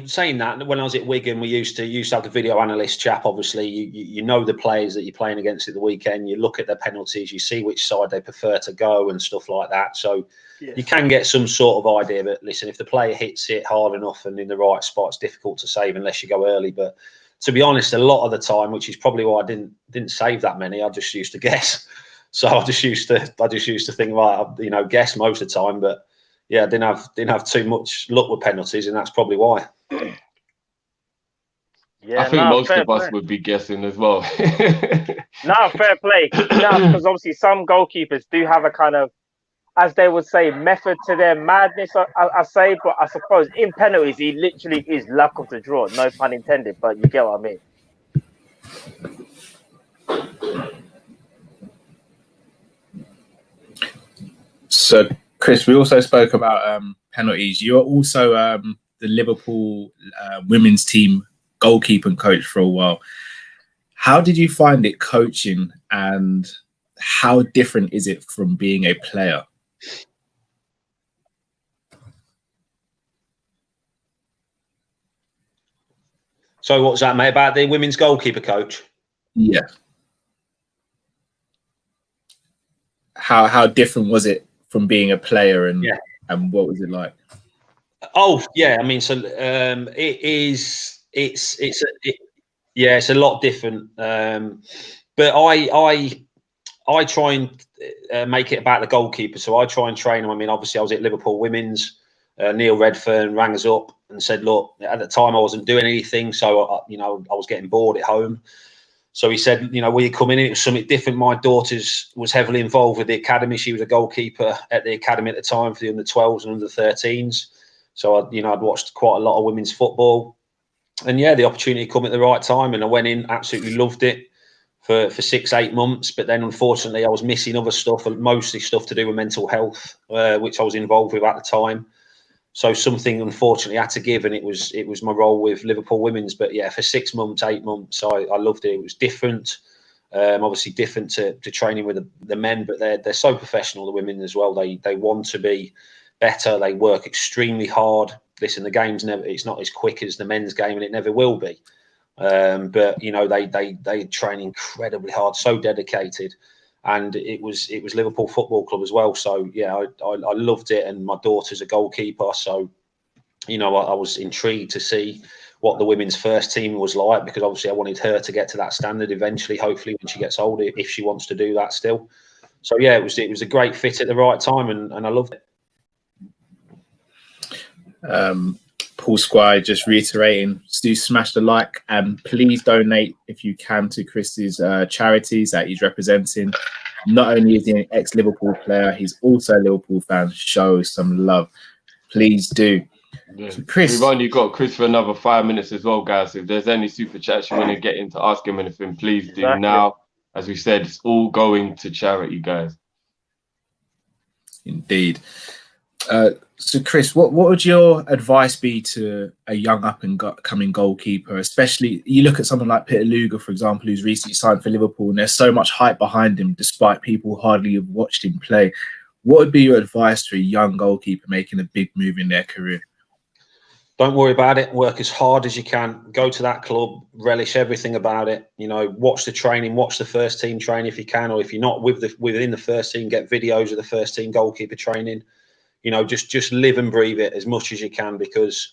saying that, when I was at Wigan, we used to have the video analyst chap. Obviously, you know the players that you're playing against at the weekend. You look at their penalties, you see which side they prefer to go and stuff like that. So you can get some sort of idea. But listen, if the player hits it hard enough and in the right spot, it's difficult to save unless you go early. But to be honest, a lot of the time, which is probably why I didn't save that many, I just used to guess. So I just used to think, right, guess most of the time, but. Yeah, didn't have too much luck with penalties, and that's probably why. Yeah, I think most of us would be guessing as well. No, fair play. No, because obviously some goalkeepers do have a kind of, as they would say, method to their madness. I say, but I suppose in penalties, he literally is luck of the draw. No pun intended, but you get what I mean. So, Chris, we also spoke about penalties. You're also the Liverpool women's team goalkeeper and coach for a while. How did you find it coaching, and how different is it from being a player? So what was that, mate, about the women's goalkeeper coach? Yeah. How different was it from being a player, and what was it like? Oh yeah, I mean, so it's a lot different. But I try and make it about the goalkeeper. So I try and train them. I mean, obviously I was at Liverpool women's. Neil Redfern rang us up and said, look, at the time I wasn't doing anything, so I was getting bored at home. So he said, will you come in? It was something different. My daughter was heavily involved with the academy. She was a goalkeeper at the academy at the time for the under-12s and under-13s. So, I'd watched quite a lot of women's football. And, the opportunity come at the right time. And I went in, absolutely loved it for 6-8 months. But then, unfortunately, I was missing other stuff, mostly stuff to do with mental health, which I was involved with at the time. So something unfortunately had to give, and it was my role with Liverpool women's. But for 6 months, 8 months, I loved it. It was different, obviously different to training with the men, but they're so professional, the women as well. They want to be better. They work extremely hard. Listen, the game's it's not as quick as the men's game, and it never will be. But they train incredibly hard, so dedicated. And it was Liverpool Football Club as well. So I loved it, and my daughter's a goalkeeper, so I was intrigued to see what the women's first team was like, because obviously I wanted her to get to that standard eventually, hopefully when she gets older, if she wants to do that still. So it was a great fit at the right time, and I loved it. Paul Squire just reiterating, do smash the like, and please donate if you can to Chris's charities that he's representing. Not only is he an ex-Liverpool player, he's also a Liverpool fan. Show some love, please do. Yeah. So Chris, we've only got Chris for another 5 minutes as well, guys. If there's any super chats you want to get into, ask him anything, please do now. As we said, it's all going to charity, guys. Indeed. So, Chris, what would your advice be to a young up-and-coming goalkeeper? Especially, you look at someone like Peter Luger, for example, who's recently signed for Liverpool, and there's so much hype behind him, despite people hardly have watched him play. What would be your advice to a young goalkeeper making a big move in their career? Don't worry about it. Work as hard as you can. Go to that club. Relish everything about it. Watch the training. Watch the first team training if you can, or if you're not within the first team, get videos of the first team goalkeeper training. Just live and breathe it as much as you can, because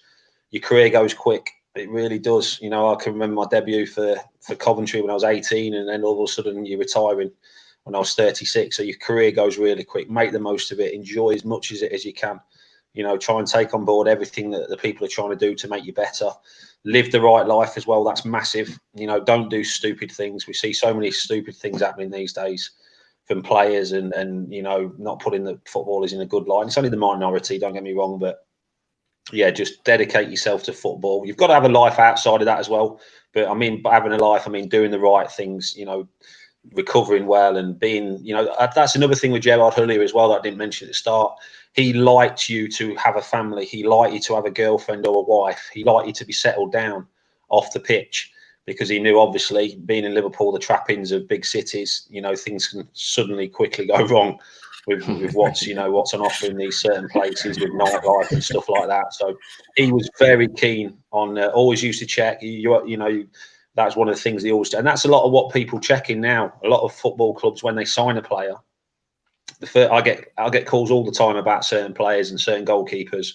your career goes quick. It really does. I can remember my debut for Coventry when I was 18, and then all of a sudden you're retiring when I was 36. So your career goes really quick. Make the most of it. Enjoy as much as you can. Try and take on board everything that the people are trying to do to make you better. Live the right life as well. That's massive. Don't do stupid things. We see so many stupid things happening these days from players, and not putting the footballers in a good light. It's only the minority, don't get me wrong, but yeah, just dedicate yourself to football. You've got to have a life outside of that as well. But I mean, by having a life, I mean doing the right things. You know, recovering well and being, you know, that's another thing with Gerard Houllier as well that I didn't mention at the start. He liked you to have a family. He liked you to have a girlfriend or a wife. He liked you to be settled down off the pitch, because he knew, obviously, being in Liverpool, the trappings of big cities, you know, things can suddenly quickly go wrong with what's, you know, what's on offer in these certain places with nightlife and stuff like that. So he was very keen on, always used to check, you know, that's one of the things they always do. And that's a lot of what people check in now. A lot of football clubs, when they sign a player, I get calls all the time about certain players and certain goalkeepers.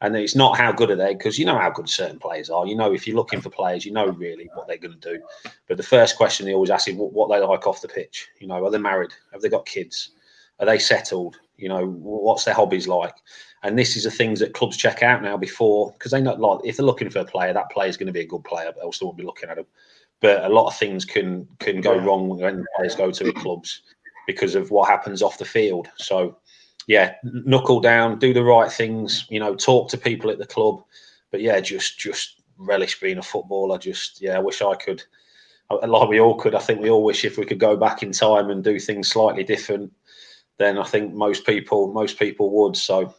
And it's not how good are they, because you know how good certain players are. You know, if you're looking for players, you know really what they're going to do. But the first question they always ask is what they like off the pitch. You know, are they married? Have they got kids? Are they settled? You know, what's their hobbies like? And this is the things that clubs check out now before, because they know, like, if they're looking for a player, that player is going to be a good player, but else they won't be looking at them. But a lot of things can go wrong when players go to the clubs because of what happens off the field. So, yeah, knuckle down, do the right things, you know, talk to people at the club. But yeah, just relish being a footballer. I wish I could, like we all could. I think we all wish if we could go back in time and do things slightly different, then I think most people would. So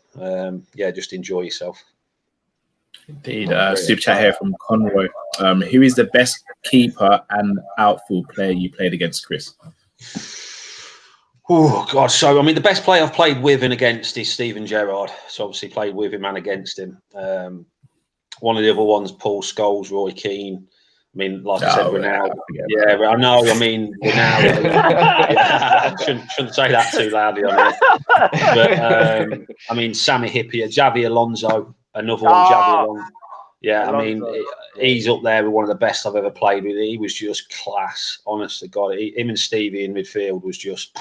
just enjoy yourself. Indeed. Super chat here from Conroy. Who is the best keeper and outfield player you played against, Chris? Oh, God. So, I mean, the best player I've played with and against is Steven Gerrard. So, obviously, played with him and against him. One of the other ones, Paul Scholes, Roy Keane. I mean, like I said, Ronaldo. Yeah, I know. I mean, Ronaldo. Yeah, shouldn't say that too loudly on it. But, I mean, Sammy Hippier, Javi Alonso, another one, Javi Alonso. Yeah, I mean, he's up there with one of the best I've ever played with. He was just class, honest to God. Him and Stevie in midfield was just...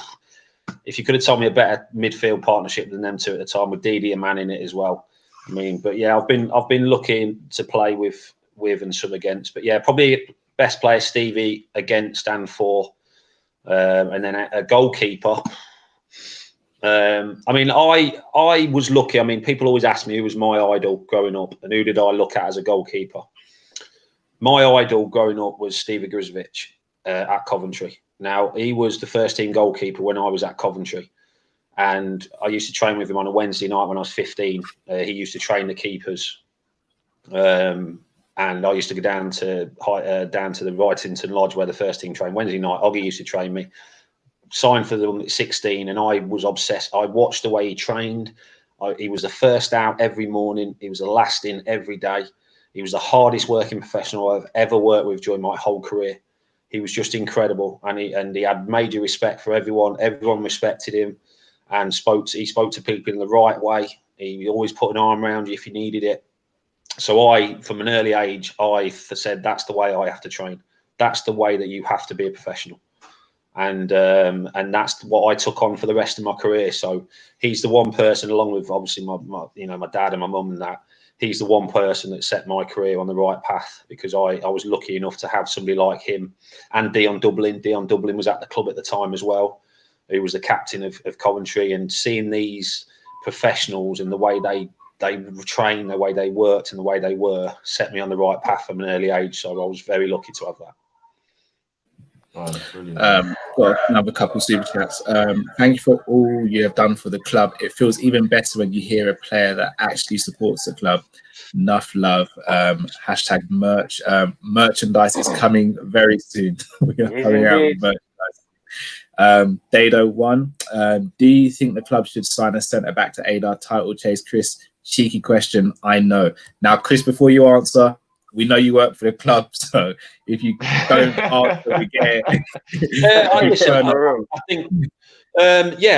If you could have told me a better midfield partnership than them two at the time, with Didi and Man in it as well. I mean, but yeah, I've been looking to play with and some against. But yeah, probably best player Stevie against and for, and then a goalkeeper. I mean, I was lucky. I mean, people always ask me who was my idol growing up and who did I look at as a goalkeeper. My idol growing up was Steve Igrizovic at Coventry. Now, he was the first team goalkeeper when I was at Coventry. And I used to train with him on a Wednesday night when I was 15. He used to train the keepers. And I used to go down to the Wrightington Lodge where the first team trained. Wednesday night, Oggy used to train me. Signed for them at 16, and I was obsessed. I watched the way he trained. He was the first out every morning. He was the last in every day. He was the hardest working professional I've ever worked with during my whole career. He was just incredible, and he had major respect for everyone. Everyone respected him, and he spoke to people in the right way. He always put an arm around you if you needed it. So from an early age, I said that's the way I have to train. That's the way that you have to be a professional, and that's what I took on for the rest of my career. So he's the one person, along with obviously my dad and my mum and that. He's the one person that set my career on the right path, because I was lucky enough to have somebody like him and Dion Dublin. Dion Dublin was at the club at the time as well. He was the captain of Coventry, and seeing these professionals and the way they train, the way they worked and the way they were, set me on the right path from an early age. So I was very lucky to have that. Oh, got another couple of super chats. Thank you for all you have done for the club. It feels even better when you hear a player that actually supports the club. Enough love. Hashtag merch. Merchandise is coming very soon. We are coming out with merchandise. Dado1, do you think the club should sign a centre back to aid our title chase? Chris, cheeky question. I know. Now, Chris, before you answer, we know you work for the club, so if you don't answer, we get it. I think,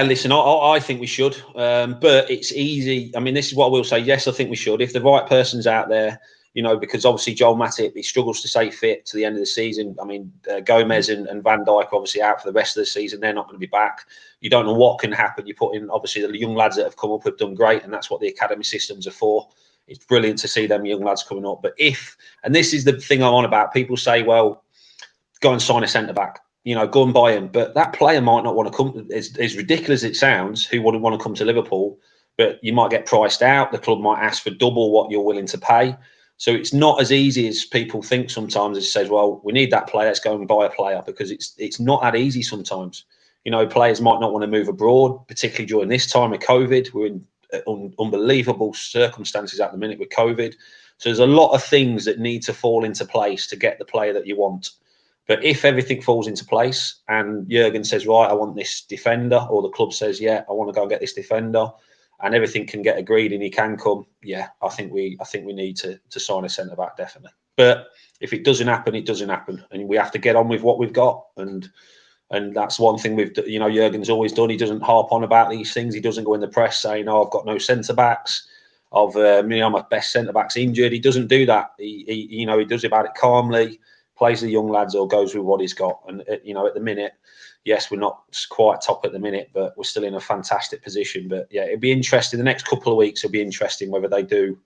listen, I think we should, but it's easy. I mean, this is what I will say. Yes, I think we should. If the right person's out there, because obviously Joel Matip, he struggles to stay fit to the end of the season. I mean, Gomez and Van Dijk are obviously out for the rest of the season. They're not going to be back. You don't know what can happen. You put in, obviously, the young lads that have come up have done great, and that's what the academy systems are for. It's brilliant to see them young lads coming up. But and this is the thing I'm on about, people say, well, go and sign a centre-back, go and buy him. But that player might not want to come, as ridiculous as it sounds, who wouldn't want to come to Liverpool, but you might get priced out. The club might ask for double what you're willing to pay. So it's not as easy as people think sometimes. It says, well, we need that player, let's go and buy a player, because it's not that easy sometimes. You know, players might not want to move abroad, particularly during this time of COVID. We're in unbelievable circumstances at the minute with COVID. So there's a lot of things that need to fall into place to get the player that you want. But if everything falls into place and Jurgen says, right, I want this defender, or the club says, yeah, I want to go and get this defender, and everything can get agreed and he can come, yeah, I think we need to sign a centre back, definitely. But if it doesn't happen, it doesn't happen, and we have to get on with what we've got. And that's one thing Jurgen's always done. He doesn't harp on about these things. He doesn't go in the press saying, "Oh, I've got no centre backs. My best centre back's injured." He doesn't do that. He does about it calmly, plays the young lads, or goes with what he's got. And at the minute, yes, we're not quite top at the minute, but we're still in a fantastic position. But yeah, it'd be interesting. The next couple of weeks, it'll be interesting whether they do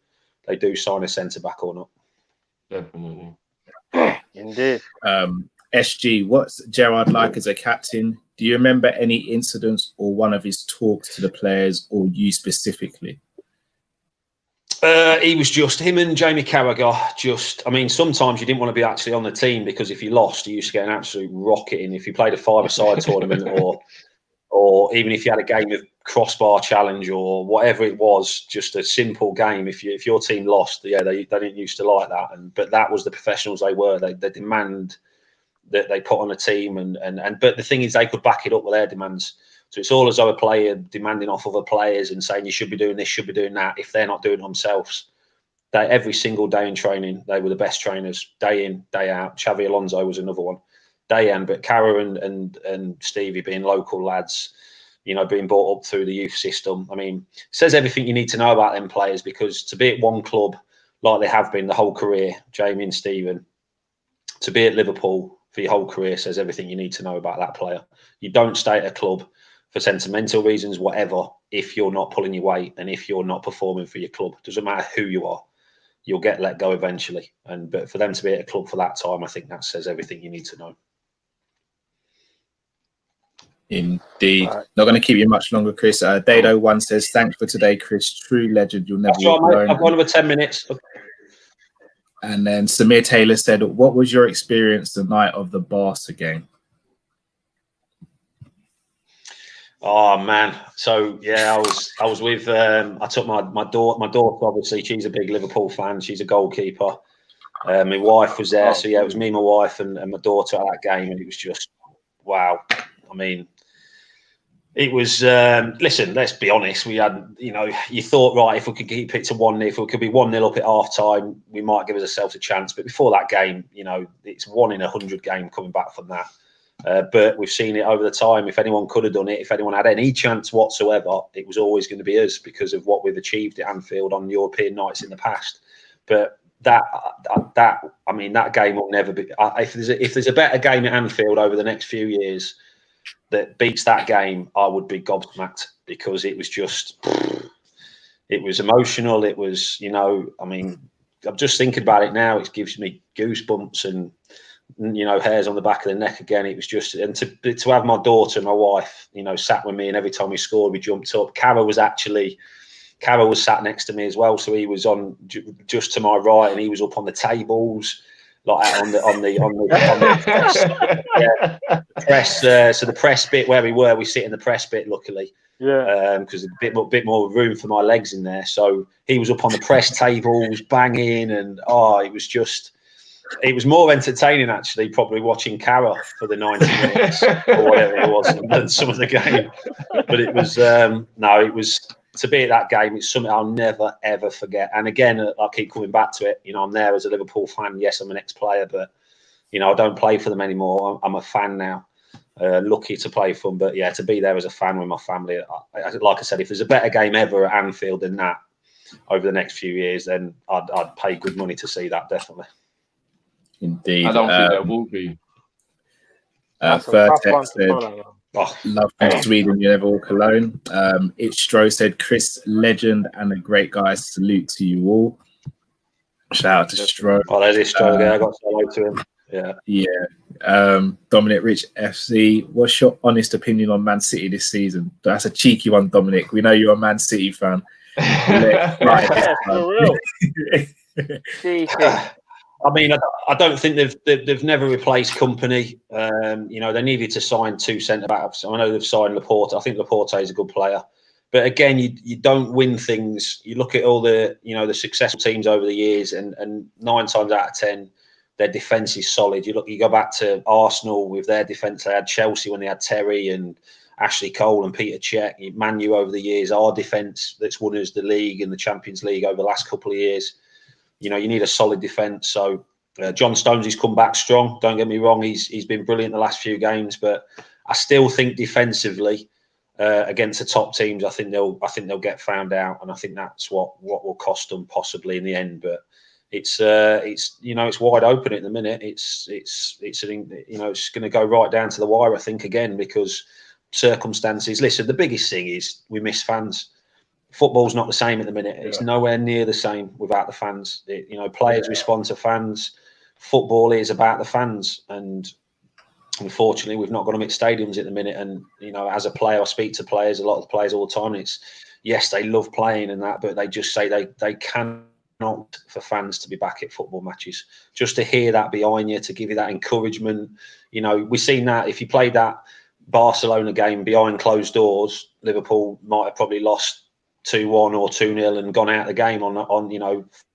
sign a centre back or not. Definitely. Indeed. SG, what's Gerrard like as a captain? Do you remember any incidents or one of his talks to the players, or you specifically? He was just him and Jamie Carragher. Sometimes you didn't want to be actually on the team, because if you lost, you used to get an absolute rocketing. If you played a five-a-side tournament, or even if you had a game of crossbar challenge or whatever it was, just a simple game. If your team lost, yeah, they didn't used to like that. But that was the professionals they were. They demand that they put on a team, but the thing is, they could back it up with their demands. So it's all as though a player demanding off other players and saying you should be doing this, should be doing that, if they're not doing it themselves. Every single day in training, they were the best trainers, day in, day out. Xavi Alonso was another one, day in. But Cara and Stevie, being local lads, being brought up through the youth system. I mean, it says everything you need to know about them players, because to be at one club like they have been the whole career, Jamie and Stephen, to be at Liverpool for your whole career says everything you need to know about that player. You don't stay at a club for sentimental reasons, whatever, if you're not pulling your weight and if you're not performing for your club. Doesn't matter who you are, you'll get let go eventually. But for them to be at a club for that time, I think that says everything you need to know. Indeed. Right. Not going to keep you much longer, Chris. Dado1 says, thanks for today, Chris. True legend. You'll never walk alone. I've got another 10 minutes. And then Samir Taylor said, what was your experience the night of the Barca game? Oh man, so yeah, I was with I took my daughter, obviously she's a big Liverpool fan, she's a goalkeeper. My wife was there, so yeah, it was me, my wife and my daughter at that game, and it was just wow. I mean, it was listen, let's be honest, we had, you thought, right, if we could keep it to 1-0, if we could be 1-0 up at half time, we might give ourselves a chance. But before that game, it's 1 in 100 game coming back from that. But we've seen it over the time. If anyone could have done it, if anyone had any chance whatsoever, it was always going to be us, because of what we've achieved at Anfield on European nights in the past. But that game will never be. If there's a better game at Anfield over the next few years that beats that game, I would be gobsmacked, because it was just, it was emotional. It was, I'm just thinking about it now. It gives me goosebumps and, hairs on the back of the neck again. It was just, and to have my daughter and my wife, sat with me, and every time we scored, we jumped up. Cara was sat next to me as well, so he was on just to my right, and he was up on the tables, like on the press. So the press bit where we sit in the press bit, luckily. Yeah. Because a bit more room for my legs in there. So he was up on the press tables, banging, and it was more entertaining, actually, probably watching Cara for the 90 minutes or whatever it was than some of the game. But it was, it was, to be at that game, it's something I'll never, ever forget. And again, I keep coming back to it. I'm there as a Liverpool fan. Yes, I'm an ex-player, but, I don't play for them anymore. I'm a fan now. Lucky to play for them. But, yeah, to be there as a fan with my family, like I said, if there's a better game ever at Anfield than that over the next few years, then I'd pay good money to see that, definitely. Indeed. I don't think there will be. Vertex said, love from Sweden, you never walk alone. It's Stro said, Chris, legend and a great guy. Salute to you all. Shout out to Stro. Oh, there's Stro there. I got to hello to him. Yeah. Dominic Rich FC, what's your honest opinion on Man City this season? That's a cheeky one, Dominic. We know you're a Man City fan. For real. I mean, I don't think they've never replaced Company. You know, they needed to sign 2 centre backs. I know they've signed Laporte. I think Laporte is a good player, but again, you don't win things. You look at all the the successful teams over the years, and 9 times out of 10, their defence is solid. You go back to Arsenal with their defence. They had Chelsea when they had Terry and Ashley Cole and Peter Cech. Man U over the years, our defence that's won us the league and the Champions League over the last couple of years. You know, you need a solid defence. So John Stones, he's come back strong. Don't get me wrong, he's been brilliant the last few games, but I still think defensively against the top teams, I think they'll get found out, and I think that's what will cost them possibly in the end. But it's wide open at the minute. It's going to go right down to the wire, I think, again, because circumstances. Listen, the biggest thing is we miss fans. Football's not the same at the minute. It's nowhere near the same without the fans. Players respond to fans. Football is about the fans, and unfortunately, we've not got them at stadiums at the minute. And as a player, I speak to players, a lot of the players all the time. It's yes, they love playing and that, but they just say they cannot for fans to be back at football matches. Just to hear that behind you, to give you that encouragement. We've seen that if you played that Barcelona game behind closed doors, Liverpool might have probably lost 2-1 or 2-0 and gone out of the game on 5-0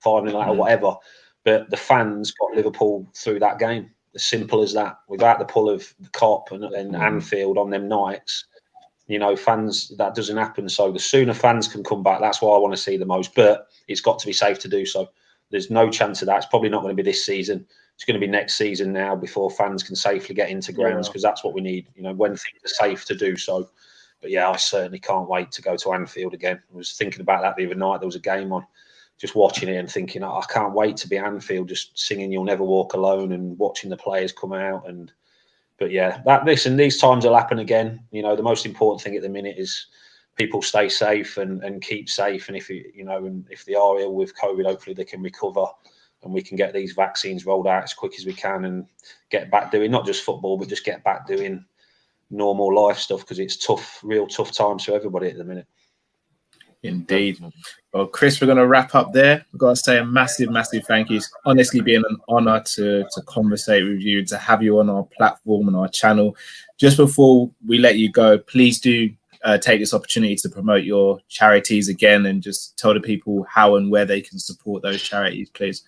out or whatever. But the fans got Liverpool through that game. As simple as that. Without the pull of the Kop and Anfield on them nights, fans, that doesn't happen. So the sooner fans can come back, that's what I want to see the most. But it's got to be safe to do so. There's no chance of that. It's probably not going to be this season. It's going to be next season now before fans can safely get into grounds, because that's what we need, when things are safe to do so. But yeah, I certainly can't wait to go to Anfield again. I was thinking about that the other night. There was a game on, just watching it and thinking, I can't wait to be at Anfield, just singing "You'll Never Walk Alone" and watching the players come out. But yeah, these times will happen again. The most important thing at the minute is people stay safe and keep safe. And if they are ill with COVID, hopefully they can recover and we can get these vaccines rolled out as quick as we can and get back doing not just football, but just get back doing normal life stuff, because it's tough, real tough times for everybody at the minute. Indeed. Well, Chris, we're going to wrap up there. We've got to say a massive thank you. It's honestly been an honor to conversate with you, to have you on our platform and our channel. Just before we let you go, please do take this opportunity to promote your charities again and just tell the people how and where they can support those charities, please.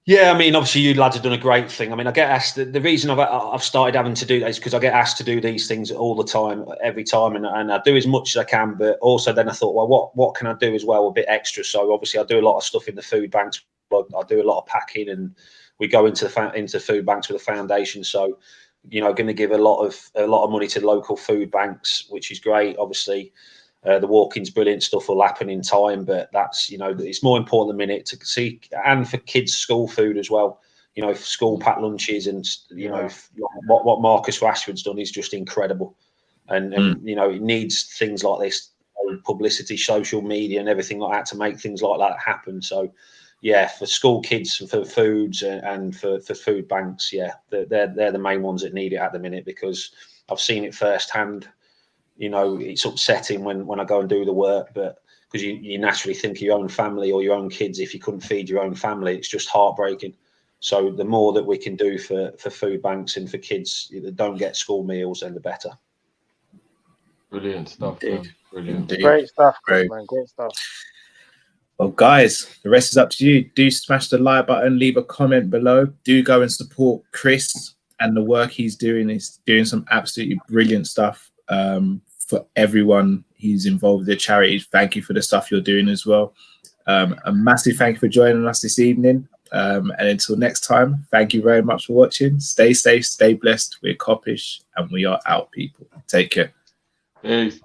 Yeah, I mean, obviously you lads have done a great thing. I mean, I get asked, the reason I've started having to do that is because I get asked to do these things all the time, every time, and I do as much as I can, but also then I thought, well, what can I do as well, a bit extra? So obviously I do a lot of stuff in the food banks. I do a lot of packing, and we go into food banks with the foundation. So, going to give a lot of money to local food banks, which is great. Obviously, the walk-ins, brilliant stuff will happen in time, but that's, it's more important the minute to see, and for kids' school food as well, school packed lunches, and, what Marcus Rashford's done is just incredible. And it needs things like this, publicity, social media and everything like that to make things like that happen. So, yeah, for school kids, for foods and for food banks, yeah, they're the main ones that need it at the minute, because I've seen it firsthand. It's upsetting when I go and do the work, but because you naturally think of your own family or your own kids. If you couldn't feed your own family, it's just heartbreaking. So the more that we can do for food banks and for kids that don't get school meals, then the better. Brilliant stuff, man. Brilliant. Indeed. Great stuff, Chris, man. Great stuff. Well, guys, the rest is up to you. Do smash the like button, leave a comment below. Do go and support Chris and the work he's doing. He's doing some absolutely brilliant stuff. For everyone he's involved with the charities, thank you for the stuff you're doing as well. A massive thank you for joining us this evening. And until next time, thank you very much for watching. Stay safe, stay blessed. We're Kopish, and we are out, people. Take care. Peace.